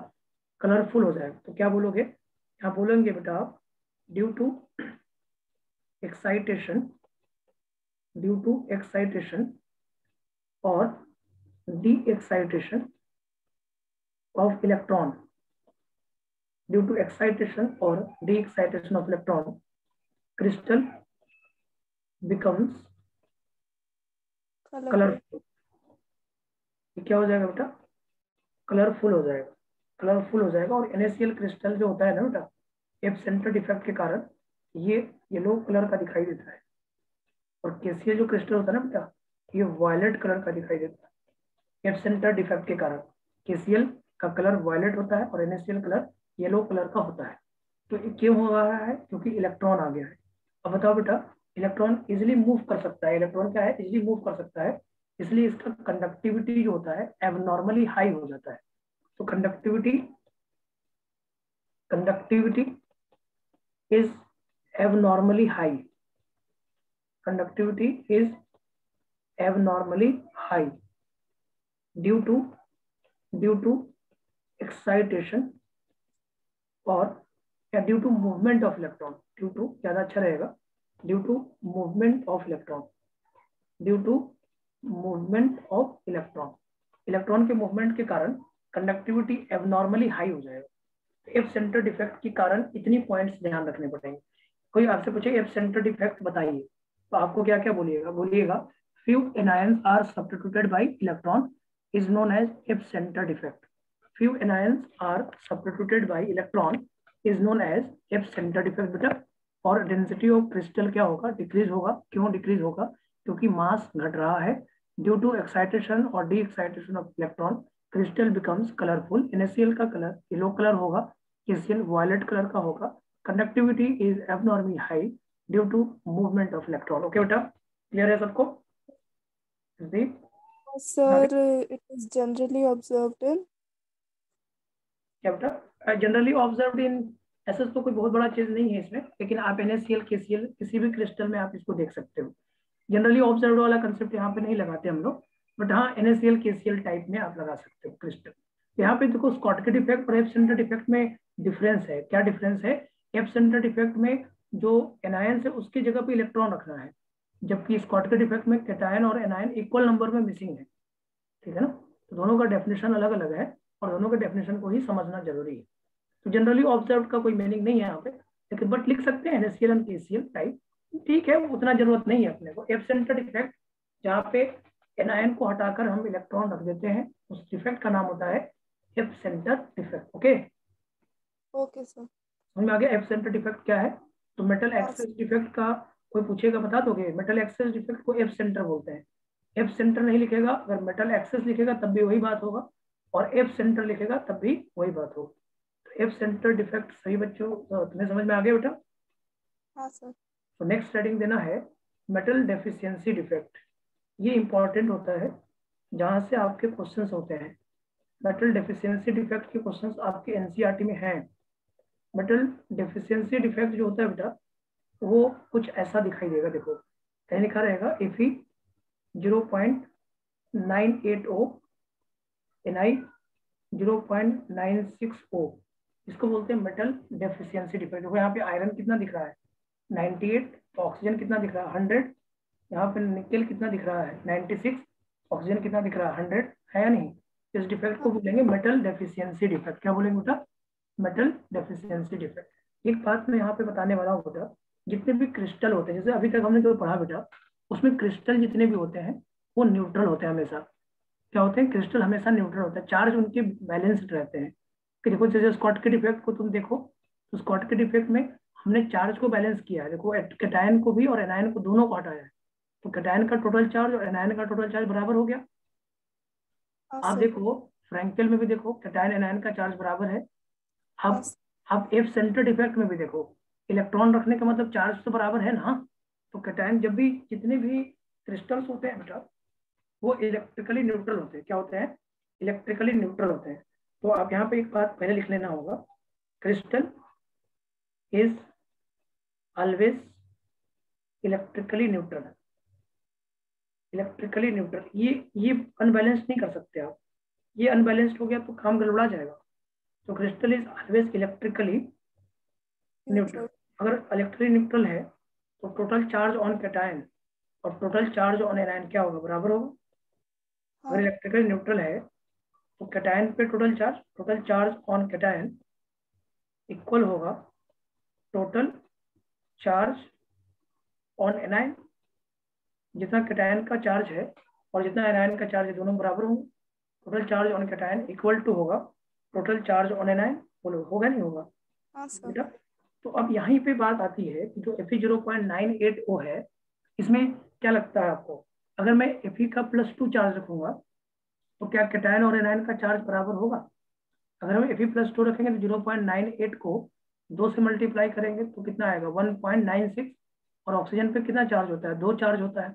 कलरफुल हो जाएगा। तो क्या बोलोगे, यहाँ बोलेंगे बेटा आप, due to excitation, due to excitation और de excitation of electron, due to excitation और de excitation of electron, crystal becomes colourful. Colourful. क्या हो जाएगा बेटा, कलरफुल हो जाएगा, कलरफुल हो जाएगा। और NaCl क्रिस्टल जो होता है ना बेटा, एफ सेंटर डिफेक्ट के कारण ये येलो कलर का दिखाई देता है। और KCl जो क्रिस्टल होता है ना बेटा, ये वायलेट कलर का दिखाई देता है एफ सेंटर डिफेक्ट के कारण। KCl का कलर वायलेट होता है और NaCl कलर येलो कलर का होता है। तो ये क्यों हो रहा है? क्योंकि इलेक्ट्रॉन आ गया है। अब बताओ बेटा, इलेक्ट्रॉन इजिली मूव कर सकता है, इलेक्ट्रॉन क्या है, इजिली मूव कर सकता है, इसलिए इसका कंडक्टिविटी जो होता है एबनॉर्मली हाई हो जाता है। तो conductivity, conductivity is abnormally high, conductivity is abnormally high due to excitation और या due to movement of electron, due to ज्यादा अच्छा रहेगा, due to movement of electron, due to movement of electron. Electron के मूवमेंट के कारण conductivity abnormally high हो जाएगा। एफ सेंटर डिफेक्ट के कारण इतनी पॉइंट्स ध्यान रखने पड़ेंगे। कोई आपसे पूछे एफ सेंटर डिफेक्ट बताइए, तो आपको क्या क्या बोलिएगा, बोलिएगा few anions are substituted by electron is known as F center defect. Few anions are substituted by electron is known as F center defect बेटा। और डेंसिटी ऑफ क्रिस्टल क्या होगा, डिक्रीज होगा। क्यों डिक्रीज होगा? क्योंकि मास घट रहा है। ड्यू टू एक्साइटेशन और de excitation of electron, crystal becomes colourful. NaCl का कलर येलो कलर होगा, KCl वायलेट कलर का होगा। Conductivity is abnormally high due to movement of electron. Okay बेटा, क्लियर है सबको? Sir, it is generally observed in क्या बेटा, generally observed in, ऐसा तो कोई बहुत बड़ा चीज नहीं है इसमें, लेकिन आप NaCl KCl किसी भी क्रिस्टल में आप इसको देख सकते हो। जनरली ऑब्जर्व्ड वाला कंसेप्ट यहाँ पे नहीं लगाते हम लोग, बट हाँ NaCl KCl टाइप में आप लगा सकते हो क्रिस्टल। यहाँ पे देखो स्कॉटकेट इफेक्ट और एफ सेंटर डिफेक्ट में डिफरेंस है। क्या डिफरेंस है? एफ सेंटर डिफेक्ट में जो एनायन है उसकी जगह पे इलेक्ट्रॉन रखना है, जबकि स्कॉटकेट इफेक्ट में कैटायन और एनायन इक्वल नंबर में मिसिंग है। ठीक है ना? तो दोनों का डेफिनेशन अलग अलग है और दोनों के डेफिनेशन को ही समझना जरूरी है। तो जनरली ऑब्जर्व का कोई मीनिंग नहीं है यहाँ पे, लेकिन बट लिख सकते हैं NaCl एंड KCl टाइप, ठीक है, उतना जरूरत नहीं है अपने को। एफ सेंटर डिफेक्ट, जहाँ पे एनायन को हटाकर हम इलेक्ट्रॉन रख देते हैं, उस डिफेक्ट का नाम होता है F centre defect. Okay, okay sir. समझ में आ गया एफ सेंटर डिफेक्ट क्या है? तो मेटल हाँ एक्सेस डिफेक्ट का कोई पूछेगा बता दोगे? मेटल एक्सेस डिफेक्ट को एफ सेंटर बोलते हैं। एफ सेंटर नहीं लिखेगा, अगर मेटल एक्सेस लिखेगा तब भी वही बात होगा, और एफ सेंटर लिखेगा तब भी वही बात होगा। तो एफ सेंटर डिफेक्ट सही बच्चों, तुम्हें समझ में आ गया बेटा? हाँ सर। तो नेक्स्ट हेडिंग देना है मेटल डेफिशिएंसी डिफेक्ट। ये इंपॉर्टेंट होता है, जहां से आपके क्वेश्चंस होते हैं। मेटल डेफिशिएंसी डिफेक्ट के क्वेश्चंस आपके एनसीईआरटी में हैं। मेटल डेफिशिएंसी डिफेक्ट जो होता है बेटा, वो कुछ ऐसा दिखाई देगा, देखो कहीं लिखा रहेगा Fe 0.980, Ni 0.960। इसको बोलते हैं मेटल डेफिशिएंसी डिफेक्ट। देखो यहाँ पे आयरन कितना दिख रहा है 98, तो ऑक्सीजन कितना दिख रहा है 100। यहाँ पे निकेल कितना दिख रहा है 96, ऑक्सीजन कितना दिख रहा है 100, है या नहीं? इस डिफेक्ट को हाँ बोलेंगे मेटल डेफिशिएंसी डिफेक्ट। क्या बोलेंगे बेटा? Metal deficiency defect. एक बात मैं यहाँ पे बताने वाला हूँ बेटा, जितने भी क्रिस्टल होते हैं, जैसे अभी तक हमने जो पढ़ा बेटा, उसमें क्रिस्टल जितने भी होते हैं वो न्यूट्रल होते हैं हमेशा। क्या होते हैं? क्रिस्टल हमेशा न्यूट्रल होता है, चार्ज उनके बैलेंस्ड रहते हैं। कि देखो जैसे स्कॉटकी डिफेक्ट को तुम देखो, तो स्कॉटकी डिफेक्ट में हमने चार्ज को बैलेंस किया है। देखो कैटायन को भी और एनायन को, दोनों को हटाया है, तो कैटायन का टोटल चार्ज और एनायन का टोटल चार्ज बराबर हो गया। हाँ आप सर। देखो फ्रैंकेल में भी देखो कैटायन एनायन का चार्ज बराबर है। हाँ अब अब एफ सेंटर डिफेक्ट में भी देखो, इलेक्ट्रॉन रखने का मतलब चार्ज तो बराबर है ना। तो कैटायन जब भी, जितने भी क्रिस्टल्स होते हैं बेटा, वो इलेक्ट्रिकली न्यूट्रल होते हैं। क्या होते हैं? इलेक्ट्रिकली न्यूट्रल होते हैं। तो आप यहाँ पे एक बात पहले लिख लेना होगा, crystal is always electrically neutral. Electrically neutral, ये अनबैलेंस नहीं कर सकते आप। ये अनबैलेंस्ड हो गया तो काम गड़बड़ा जाएगा। तो crystal is always electrically neutral. Neutral. अगर इलेक्ट्रिकली न्यूट्रल है तो टोटल चार्ज ऑन कैटायन और टोटल चार्ज ऑन एनायन क्या होगा? बराबर होगा। अगर हाँ इलेक्ट्रिकली न्यूट्रल है तो कैटायन पे total charge on cation equal होगा टोटल चार्ज ऑन एनायन। जितना कैटायन का चार्ज है और जितना एनायन का चार्ज है, दोनों बराबर होंगे। Total charge on cation equal to होगा टोटल चार्ज ऑन एनायन। बोलो होगा नहीं होगा हाँ सर। बेटा? तो अब यहीं पे बात आती है कि जो Fe0.980 है, इसमें क्या लगता है आपको? अगर मैं Fe का +2 चार्ज रखूंगा तो क्या कैटायन और एनायन का चार्ज बराबर होगा? अगर हम Fe+2 रखेंगे तो 0.98 को 2 से मल्टीप्लाई करेंगे तो कितना आएगा? 1.96। और ऑक्सीजन पे कितना चार्ज होता है? 2 चार्ज होता है।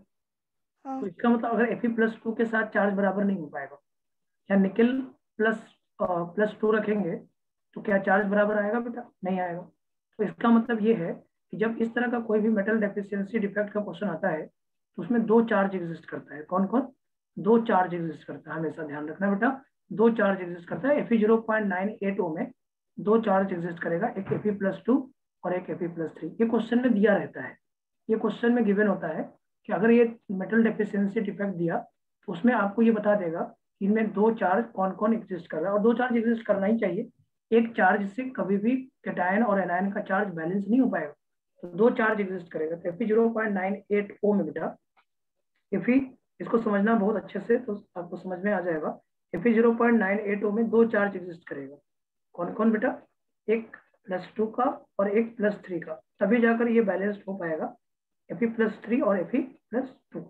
हाँ तो इसका मतलब अगर Fe+2 के साथ चार्ज बराबर नहीं हो पाएगा, या निकेल प्लस +2 रखेंगे तो क्या चार्ज बराबर आएगा बेटा? नहीं आएगा। तो इसका मतलब ये है कि जब इस तरह का कोई भी मेटल डेफिशिएंसी डिफेक्ट का क्वेश्चन आता है तो उसमें दो चार्ज एग्जिस्ट करता है। कौन कौन? दो चार्ज एग्जिस्ट करता है, हमेशा ध्यान रखना बेटा। दो चार्ज एग्जिस्ट करता है Fe0.980 में। दो चार्ज एग्जिस्ट करेगा, एक Fe+2 और एक Fe+3। ये क्वेश्चन में दिया रहता है, ये क्वेश्चन में गिवन होता है कि अगर ये मेटल डेफिशिएंसी डिफेक्ट दिया तो उसमें आपको ये बता देगा इनमें दो चार्ज कौन कौन एग्जिस्ट कर रहा है। और दो चार्ज एग्जिस्ट करना ही चाहिए, एक चार्ज से कभी भी कैटायन और एनायन का चार्ज बैलेंस नहीं हो पाएगा। तो दो चार्ज एग्जिस्ट करेगा। तो Fe0.980 में बेटा, Fe, इसको समझना बहुत अच्छे से तो आपको समझ में आ जाएगा। Fe0.980 में दो चार्ज एग्जिस्ट करेगा। कौन कौन बेटा? एक +2 का और एक +3 का, तभी जाकर ये बैलेंस्ड हो पाएगा। Fe+3 और Fe+2,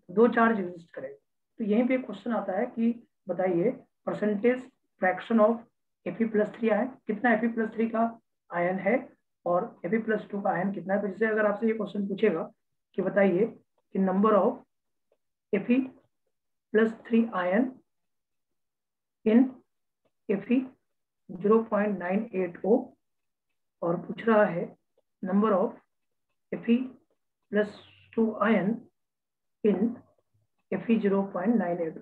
दो चार्ज एग्जिस्ट करेगा। तो यहीं पे क्वेश्चन आता है कि बताइए percentage fraction of Fe+3 ion, कितना Fe+3 का आयन है और Fe+2 का आयन कितना है। तो जैसे अगर आपसे ये क्वेश्चन पूछेगा कि बताइए कि number of Fe+3 ion in Fe0.980, और पूछ रहा है number of Fe+2 ion in Fe0.980।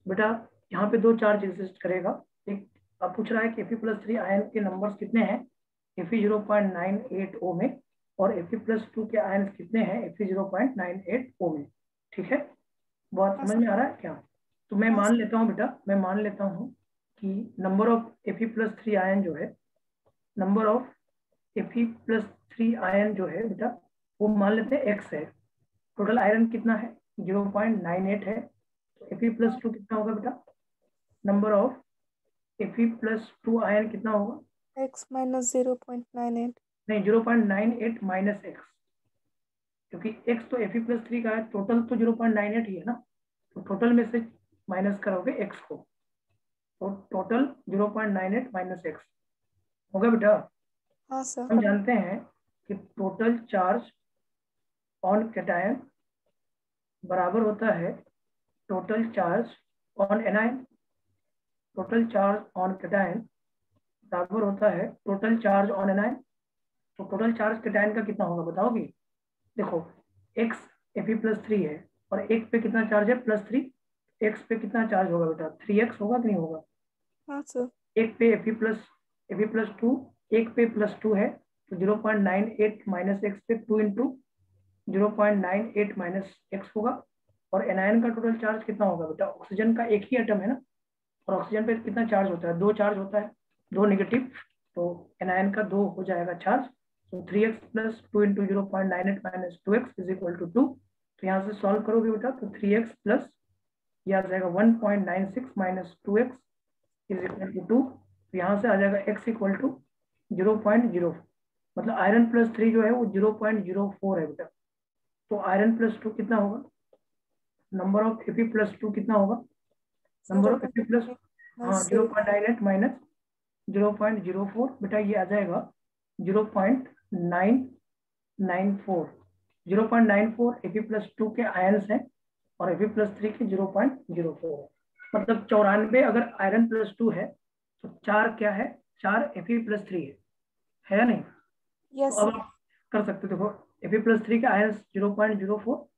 बेटा यहाँ पे दो चार्ज एग्जिस्ट करेगा। एक अब पूछ रहा है कि Fe+3 आयन के नंबर्स कितने हैं Fe0.980 में, और Fe+2 के आयन कितने हैं Fe0.980 में। ठीक है, बात हाँ समझ सर। में आ रहा है क्या? तो मैं हाँ मान सर। लेता हूँ बेटा, मैं मान लेता हूँ कि नंबर ऑफ Fe+3 आयन जो है, नंबर ऑफ Fe+3 आयन जो है बेटा वो मान लेते हैं x है। टोटल आयरन कितना है 0.98 है। तो Fe+2 कितना होगा बेटा? नंबर ऑफ Fe+2 आयन कितना होगा? x minus 0.98। नहीं 0.98 माइनस एक्स, क्योंकि x तो Fe+3 का है, टोटल तो 0.98 ही है ना, तो टोटल में से माइनस करोगे x को, तो टोटल 0.98 माइनस एक्स होगा बेटा। हाँ सर। हम जानते हैं कि टोटल चार्ज ऑन कैटायन बराबर होता है total charge on anion. Total charge on cation बराबर होता है टोटल चार्ज ऑन एनायन। तो टोटल चार्ज कैटायन का कितना होगा बताओगे? देखो x Fe+3 है और एक पे कितना चार्ज है +3, x पे कितना चार्ज होगा बेटा? 3x होगा कि नहीं होगा? हाँ सर। एक पे Fe+2, एक पे +2 है, तो 0.98 माइनस एक्स पे 2 इंटू 0.98 माइनस एक्स होगा। और एनायन का टोटल चार्ज कितना होगा बेटा? ऑक्सीजन का एक ही एटम है ना, और ऑक्सीजन पे कितना चार्ज होता है? 2 चार्ज होता है, 2 नेगेटिव, तो एनायन का 2 हो जाएगा चार्ज। तो 3x+2 into 0.98 minus 2x is equal to 2। तो यहाँ से सॉल्व करोगे बेटा तो 3x प्लस ये आ जाएगा 1.96 minus 2x is equal to 2। तो यहाँ से आ जाएगा x इक्वल टू 0.0, मतलब आयरन+3 जो है वो 0.04 है बेटा। तो आयरन+2 कितना होगा? नंबर ऑफ Fe+2 कितना होगा? Number zero of Fe plus, point हाँ 0.98 माइनस 0.04 बेटा, ये आ जाएगा 0.994। 0.94 Fe+2 के आयन्स हैं और Fe+3 के 0.04 है। मतलब 94 अगर आयरन+2 है तो 4 क्या है? 4 Fe+3 है या नहीं? तो यस अब सर। आप कर सकते हो, देखो Fe+3 के आयन्स 0.04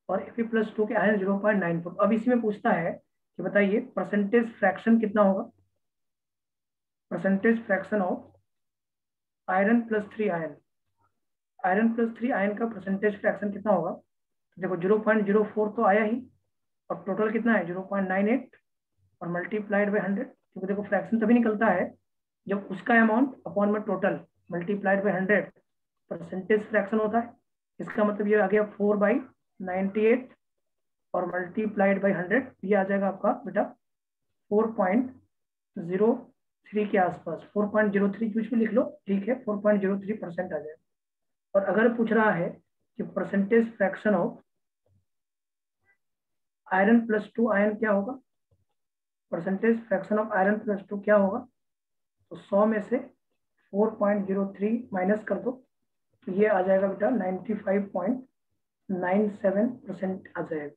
और Fe+2 के आयन 0.94। अब इसी में पूछता है कि बताइए परसेंटेज फ्रैक्शन कितना होगा? Percentage fraction of iron ion, iron ion का परसेंटेज फ्रैक्शन कितना होगा? देखो 0.04 तो आया ही, और टोटल कितना है 0.98 और मल्टीप्लाइड बाई 100, क्योंकि देखो फ्रैक्शन तभी निकलता है जब उसका अमाउंट अपॉन में total multiplied by 100 percentage fraction होता है। इसका मतलब ये आ गया 4/98 और मल्टीप्लाइड बाई 100, ये आ जाएगा आपका बेटा 4.03 के आसपास। 4.03 कुछ भी लिख लो, ठीक है, 4.03% आ जाएगा। और अगर पूछ रहा है कि परसेंटेज फ्रैक्शन ऑफ आयरन+2 आयन क्या होगा, परसेंटेज फ्रैक्शन ऑफ आयरन+2 क्या होगा, तो 100 में से 4.03 माइनस कर दो, तो ये आ जाएगा बेटा 95.97% आ जाएगा।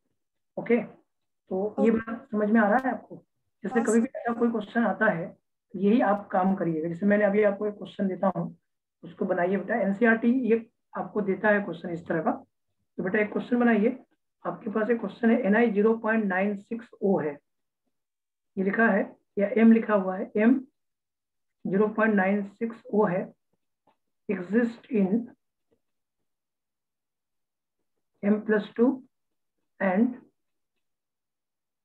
ओके, तो ये ओके। बात समझ में आ रहा है आपको? जैसे हाँ कभी भी सर। ऐसा कोई क्वेश्चन आता है, यही आप काम करिएगा। जैसे मैंने अभी आपको एक क्वेश्चन देता हूँ, उसको बनाइए बेटा। एनसीईआरटी ये आपको देता है क्वेश्चन इस तरह का, तो बेटा एक क्वेश्चन बनाइए। आपके पास एक क्वेश्चन है Ni 0.96O है, ये लिखा है या M लिखा हुआ है, M 0.96O है, exist in M+2 and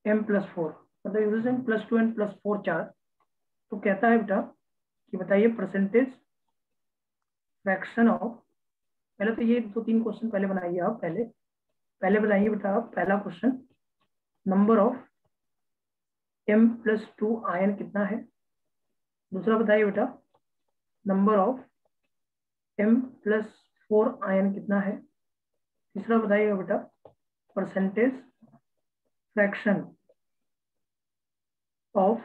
M+4, मतलब एग्जिस्ट इन +2 एंड +4 चार्ज। तो कहता है बेटा कि बताइए परसेंटेज फ्रैक्शन ऑफ, पहले तो ये 2-3 क्वेश्चन पहले बनाइए आप, पहले पहले बनाइए बेटा आप। पहला question, number of M+2 ion कितना है? दूसरा बताइए बेटा नंबर ऑफ M+4 आयन कितना है? तीसरा बताइएगा बेटा percentage fraction of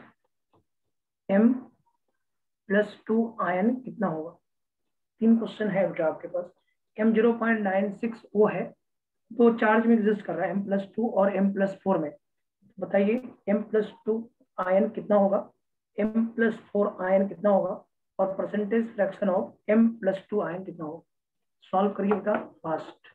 M+2 ion कितना होगा? 3 क्वेश्चन है बेटा आपके पास। M 0.96O है, तो चार्ज में एग्जिस्ट कर रहा है M+2 और M+4 में। बताइए M+2 आयन कितना होगा, M+4 आयन कितना होगा, और percentage fraction of M+2 ion कितना होगा? सॉल्व करिए बेटा फास्ट।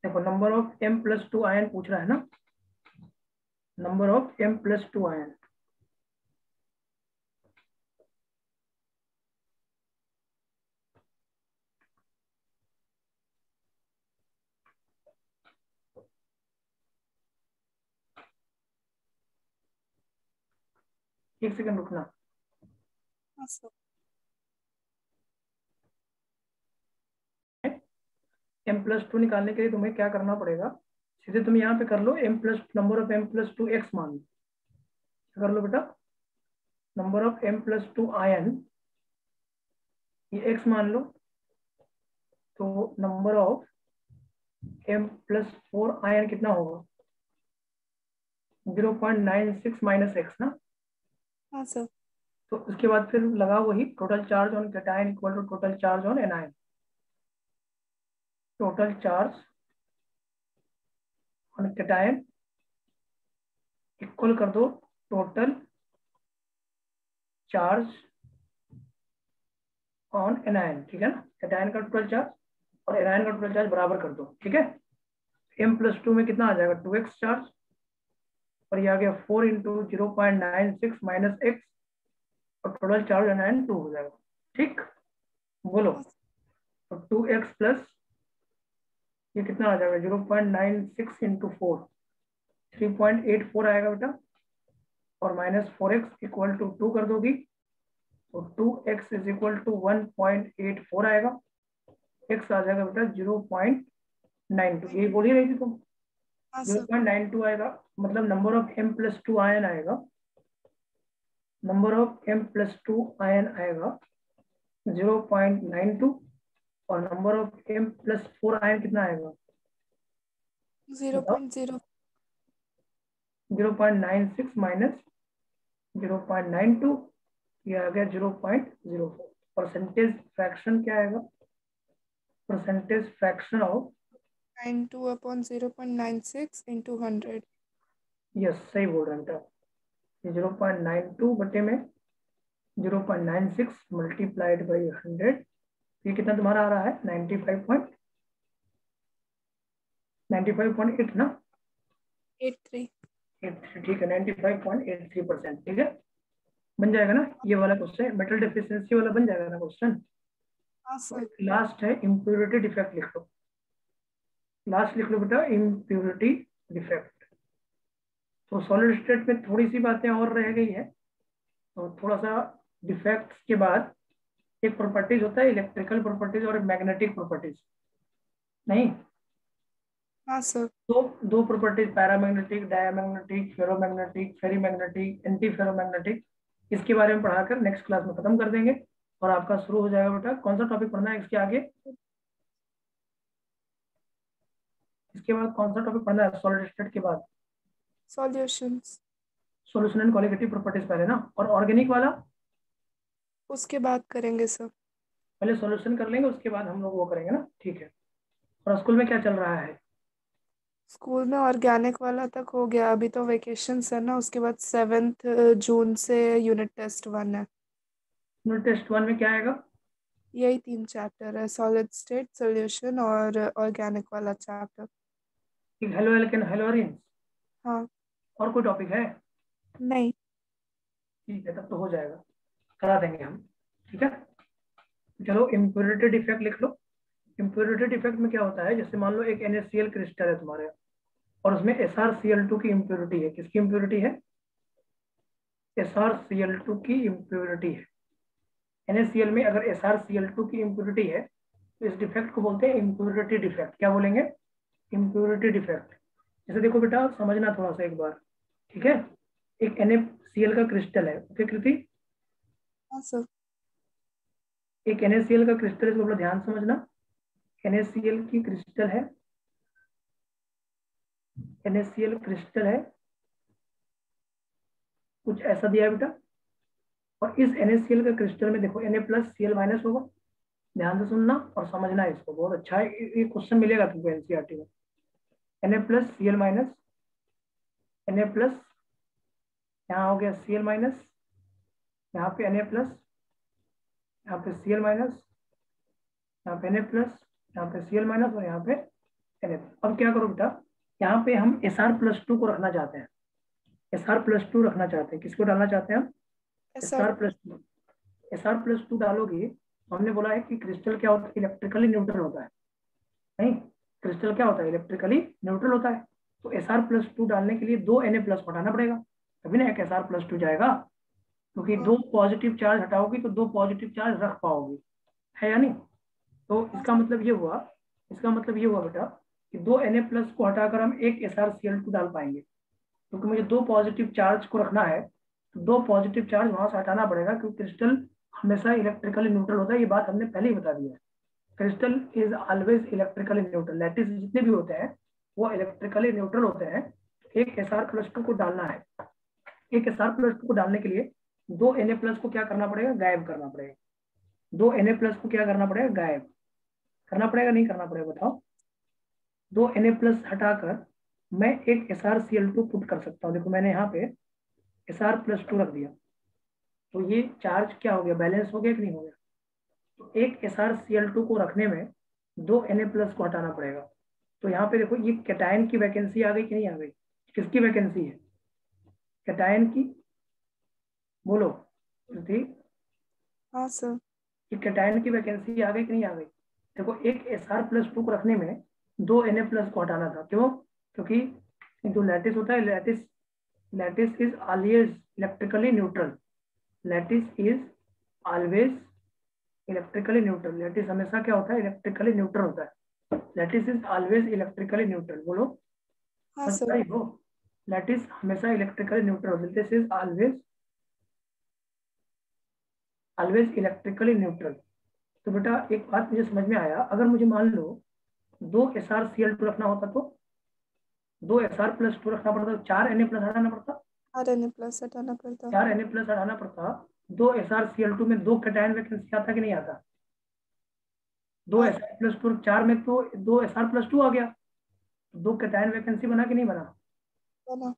देखो नंबर ऑफ M+2 आयन पूछ रहा है ना, नंबर ऑफ M+2 आयन, एक सेकंड रुकना। हाँ सर। m+2 निकालने के लिए तुम्हें क्या करना पड़ेगा, सीधे तुम यहाँ पे कर लो नंबर ऑफ m+2 x मान लो। क्या कर लो बेटा, नंबर ऑफ m+2 आयन, ये x मान लो, तो नंबर ऑफ m+4 आयन कितना होगा, 0.96 माइनस x ना। हाँ सर। तो उसके बाद फिर लगा वही total charge on cation equal to total charge on anion. Total charge on cation equal कर दो टोटल चार्ज ऑन एनायन, ठीक है ना। कैटायन का टोटल चार्ज और एनायन का टोटल चार्ज बराबर कर दो, ठीक है। m+2 में कितना आ जाएगा, 2x चार्ज, और ये आ गया 4 इंटू 0.96 माइनस एक्स, और टोटल चार्ज एनायन 2 हो जाएगा, ठीक। बोलो, हाँ तो 2x प्लस ये कितना आ जाएगा, 0.96 इंटू 4, 3.84 आएगा बेटा, और माइनस 4x इक्वल टू 2 कर दोगी, तो 2x इज इक्वल टू 1.84 आएगा, x आ जाएगा बेटा 0.92, यही बोल ही रही थी तुम। हाँ सर। 0.92 आएगा, मतलब नंबर ऑफ m+2 आयन आएगा, नंबर ऑफ m+2 आयन आएगा 0.92, और नंबर ऑफ m+4 आयन कितना आएगा, 0.0। 0.96 माइनस 0.92, ये आ गया 0.04। परसेंटेज फ्रैक्शन क्या आएगा, percentage fraction of, 92 upon 0.96 into 100। Yes सही बोल रहे हैं बेटा, ये 0.92 बटे में 0.96 मल्टीप्लाइड बाई 100, ये कितना तुम्हारा आ रहा है, 95.8 ना, 83। 83, ठीक है, 95.83%, ठीक है। बन जाएगा ना ये वाला क्वेश्चन, मेटल डेफिशिएंसी वाला बन जाएगा ना क्वेश्चन। हाँ सर। लास्ट है इम्प्योरिटी डिफेक्ट, लिख लो, लास्ट लिख लो बेटा इम्प्योरिटी डिफेक्ट। तो सॉलिड स्टेट में थोड़ी सी बातें और रह गई है, तो थोड़ा सा डिफेक्ट्स के बाद एक प्रॉपर्टीज होता है इलेक्ट्रिकल प्रॉपर्टीज और मैग्नेटिक प्रॉपर्टीज, नहीं, हाँ सर। दो properties, paramagnetic, diamagnetic, ferromagnetic, ferrimagnetic, anti ferromagnetic, इसके बारे में पढ़ाकर नेक्स्ट क्लास में खत्म कर देंगे, और आपका शुरू हो जाएगा बेटा, कौन सा टॉपिक पढ़ना है इसके आगे, इसके बाद कौन सा टॉपिक पढ़ना है सॉलिड स्टेट के बाद, solutions. Solution and qualitative properties पहले ना, और ऑर्गेनिक वाला उसके बाद करेंगे सर। पहले सॉल्यूशन कर लेंगे, उसके बाद हम लोग वो करेंगे ना, ठीक है। और स्कूल में क्या चल रहा है, स्कूल में ऑर्गेनिक वाला तक हो गया, अभी तो वेकेशंस है ना, उसके बाद 7 जून से यूनिट टेस्ट 1 है। यूनिट टेस्ट 1 में क्या आएगा, यही 3 चैप्टर है, सॉलिड स्टेट, सॉल्यूशन और ऑर्गेनिक वाला chapter. Halo alkane hello arenes, हाँ। और कोई टॉपिक है, नहीं। ठीक है तब तो हो जाएगा, करा देंगे हम, ठीक है। चलो इम्प्योरिटी डिफेक्ट लिख लो। इम्प्योरिटी डिफेक्ट में क्या होता है, जैसे मान लो एक NaCl क्रिस्टल है तुम्हारे, और उसमें SrCl2 की इम्प्योरिटी है, किसकी इम्प्योरिटी है, SrCl2 की इम्प्योरिटी है। NaCl में अगर SrCl2 की इम्प्योरिटी है, तो इस डिफेक्ट को बोलते हैं इम्प्योरिटी डिफेक्ट, क्या बोलेंगे, इम्प्योरिटी डिफेक्ट। जैसे देखो बेटा समझना थोड़ा सा एक बार, ठीक है। एक NaCl का क्रिस्टल है, ओके कृति, हाँ सर। एक NaCl का क्रिस्टल है, इसको थोड़ा ध्यान समझना। NaCl की क्रिस्टल है, NaCl क्रिस्टल है, कुछ ऐसा दिया है बेटा, और इस NaCl का क्रिस्टल में देखो Na+Cl- होगा, ध्यान से सुनना और समझना इसको, बहुत अच्छा है, ये क्वेश्चन मिलेगा तुमको NCERT में। Na+Cl-, Na+, यहाँ हो गया Cl-, यहाँ पे Na+, यहाँ पे Cl-, यहाँ पे Na+, यहाँ पे Cl-, और यहाँ पे Na+। अब क्या करो बेटा, यहाँ पे हम Sr+2 को रखना चाहते हैं, Sr+2 रखना चाहते हैं, किसको डालना चाहते हैं हम, ऐसा। Sr+2। Sr+2 डालोगे तो हमने बोला है कि क्रिस्टल क्या होता है, इलेक्ट्रिकली न्यूट्रल होता है, नहीं, क्रिस्टल क्या होता है, इलेक्ट्रिकली न्यूट्रल होता है। तो Sr+2 डालने के लिए 2 Na+ हटाना पड़ेगा, तभी ना एक Sr+2 जाएगा। क्योंकि दो पॉजिटिव चार्ज हटाओगी तो दो पॉजिटिव चार्ज रख पाओगी, है या नहीं? तो इसका मतलब ये हुआ बेटा कि दो Na+ को हटाकर हम एक SrCl2 डाल पाएंगे, क्योंकि मुझे दो पॉजिटिव चार्ज को रखना है तो दो पॉजिटिव चार्ज वहां से हटाना पड़ेगा, क्योंकि क्रिस्टल हमेशा इलेक्ट्रिकली न्यूट्रल होता है, ये बात हमने पहले ही बता दिया है। Crystal is always electrically neutral, lattice जितने भी होते हैं वो इलेक्ट्रिकली न्यूट्रल होते हैं। एक Sr+2 को डालना है, एक Sr+2 को डालने के लिए दो Na+ को क्या करना पड़ेगा, गायब करना पड़ेगा। दो Na+ को क्या करना पड़ेगा, गायब करना पड़ेगा, नहीं करना पड़ेगा बताओ? दो Na+ हटाकर मैं एक SrCl2 पुट कर सकता हूँ। देखो मैंने यहाँ पे Sr+2 रख दिया, तो ये चार्ज क्या हो गया, बैलेंस हो गया कि नहीं हो गया? तो एक SrCl2 को रखने में दो Na+ को हटाना पड़ेगा। तो यहाँ पे देखो ये कैटायन की वैकेंसी आ गई कि नहीं आ गई? किसकी वैकेंसी है? कैटायन की, बोलो श्रुति। हाँ सर। ये कैटायन की वैकेंसी आ गई कि नहीं आ गई? देखो एक Sr+2 को रखने में दो Na+ को हटाना था, क्यों? क्योंकि जो लैटिस होता है, lattice is always electrically neutral, lattice is always electrically neutral. Lattice हमेशा क्या होता है, इलेक्ट्रिकली न्यूट्रल होता है। Lattice is always electrically neutral, बोलो हाँ समझ सर। रही हो? लैटिस हमेशा electrically neutral, lattice is always electrically neutral. तो बेटा एक बात मुझे समझ में आया, अगर मुझे मान लो दो SrCl2 रखना होता तो दो Sr+2 रखना पड़ता तो चार Na+ हटाना पड़ता, Rna+ हटाना पड़ता। चार Na+ हटाना पड़ता। दो SrCl2 में दो कैटायन वैकेंसी आता कि नहीं आता? दो हाँ Sr+2 चार में तो दो Sr+2 आ गया, दो कैटायन वैकेंसी बना कि नहीं बना? बना।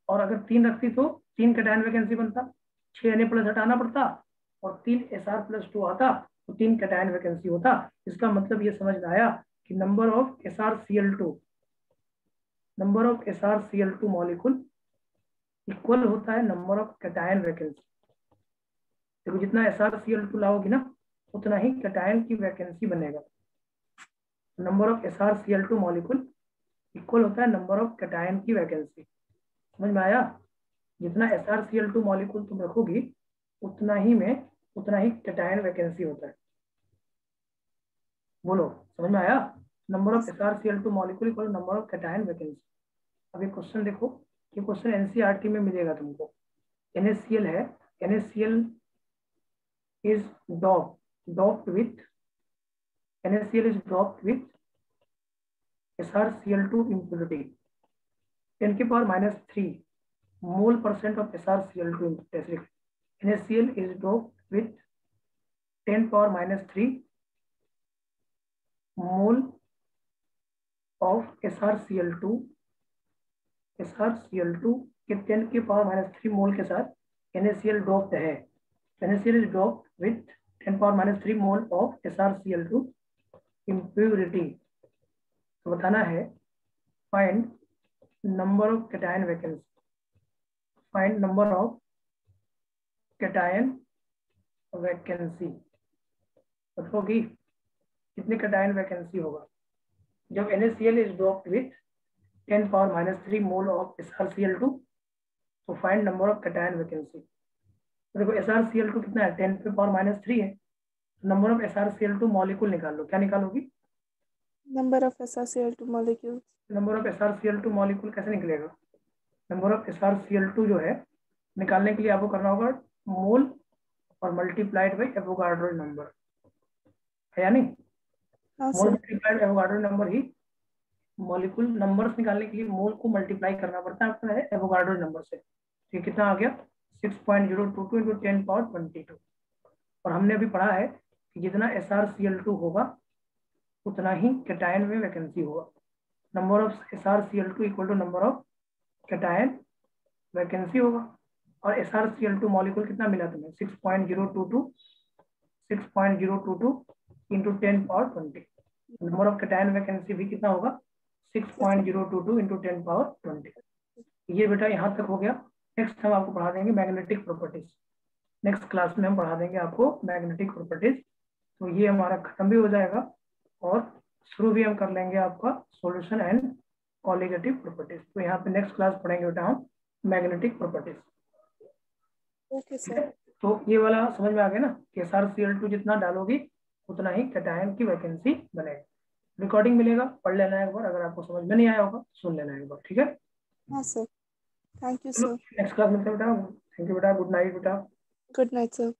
और अगर तीन रखती तो तीन कैटायन वैकेंसी बनता, छह Na+ हटाना पड़ता और तीन Sr+2 आता तो तीन कैटायन वैकेंसी होता। इसका मतलब ये समझ में आया कि number of SrCl2 molecule equal होता है नंबर ऑफ कैटायन वैकेंसी। देखो जितना SrCl2 लाओगी ना उतना ही कैटायन की वैकेंसी बनेगा। Number of SrCl2 molecule equal होता है नंबर ऑफ कैटायन की वैकेंसी। समझ में आया? जितना SrCl2 मॉलिक्यूल तुम रखोगी उतना ही कैटायन वैकेंसी होता है। बोलो समझ में आया? नंबर हाँ of SrCl2 molecule equal number of cation vacancy. अब ये क्वेश्चन देखो, ये क्वेश्चन एनसीईआरटी में मिलेगा तुमको। NaCl है, NaCl is doped with NaCl is doped with SrCl2 impurity 10⁻³ mole percent of SrCl2 impurity. NaCl is doped with 10⁻³ mole of SrCl2 के 10⁻³ मोल के साथ NaCl डोप्ड है। NaCl is doped with 10⁻³ mole of SrCl2 impurity। तो बताना है find number of cation vacancy, find number of cation vacancy. बताओगी कितने cation vacancy होगा जब NaCl is doped with 10⁻³ mole of SrCl2? तो find number of cation vacancy. तो देखो SrCl2 कितना है, 10⁻³ है। नंबर ऑफ SrCl2 मॉलिक्यूल निकाल लो, क्या निकालोगी? Number of SrCl2 molecules. Number of SrCl2 molecule कैसे निकलेगा? नंबर ऑफ SrCl2 जो है निकालने के लिए आपको करना होगा मोल और मल्टीप्लाइड बाई एवोगाड्रो नंबर, है या नहीं? हाँ मोल सर। मल्टीप्लाइड एवोगाड्रो नंबर ही मॉलिक्यूल नंबर्स निकालने के लिए मोल को मल्टीप्लाई करना पड़ता है आपका है एवोगाड्रो नंबर से। तो ये कितना आ गया 6.022 × 10⁻22। और हमने अभी पढ़ा है कि जितना SrCl2 होगा उतना ही कैटायन में वैकेंसी होगा। Number of SrCl2 equal to number of cation vacancy होगा। और SrCl2 मॉलिक्यूल कितना मिला तुम्हें 6.022 into 10⁻20। Number of cation vacancy भी कितना होगा 6.022 इंटू 10⁻20। ये बेटा यहाँ तक हो गया। नेक्स्ट हम आपको पढ़ा देंगे मैग्नेटिक प्रॉपर्टीज, नेक्स्ट क्लास में हम पढ़ा देंगे आपको मैग्नेटिक प्रॉपर्टीज। तो ये हमारा खत्म भी हो जाएगा और शुरू भी हम कर लेंगे आपका सॉल्यूशन एंड कॉलिगेटिव प्रॉपर्टीज। तो यहाँ पे नेक्स्ट क्लास पढ़ेंगे बेटा हम मैग्नेटिक प्रॉपर्टीज। ओके ठीक है, सर। तो ये वाला समझ में आ गया ना कि SrCl2 जितना डालोगी उतना ही कैटायन की वैकेंसी बनेगा। रिकॉर्डिंग मिलेगा, पढ़ लेना है एक बार, अगर आपको समझ में नहीं आया होगा सुन लेना है एक बार, ठीक है। हाँ सर, थैंक यू चलो सर। नेक्स्ट क्लास मिलते हैं बेटा। थैंक यू बेटा, गुड नाइट बेटा। Good night sir.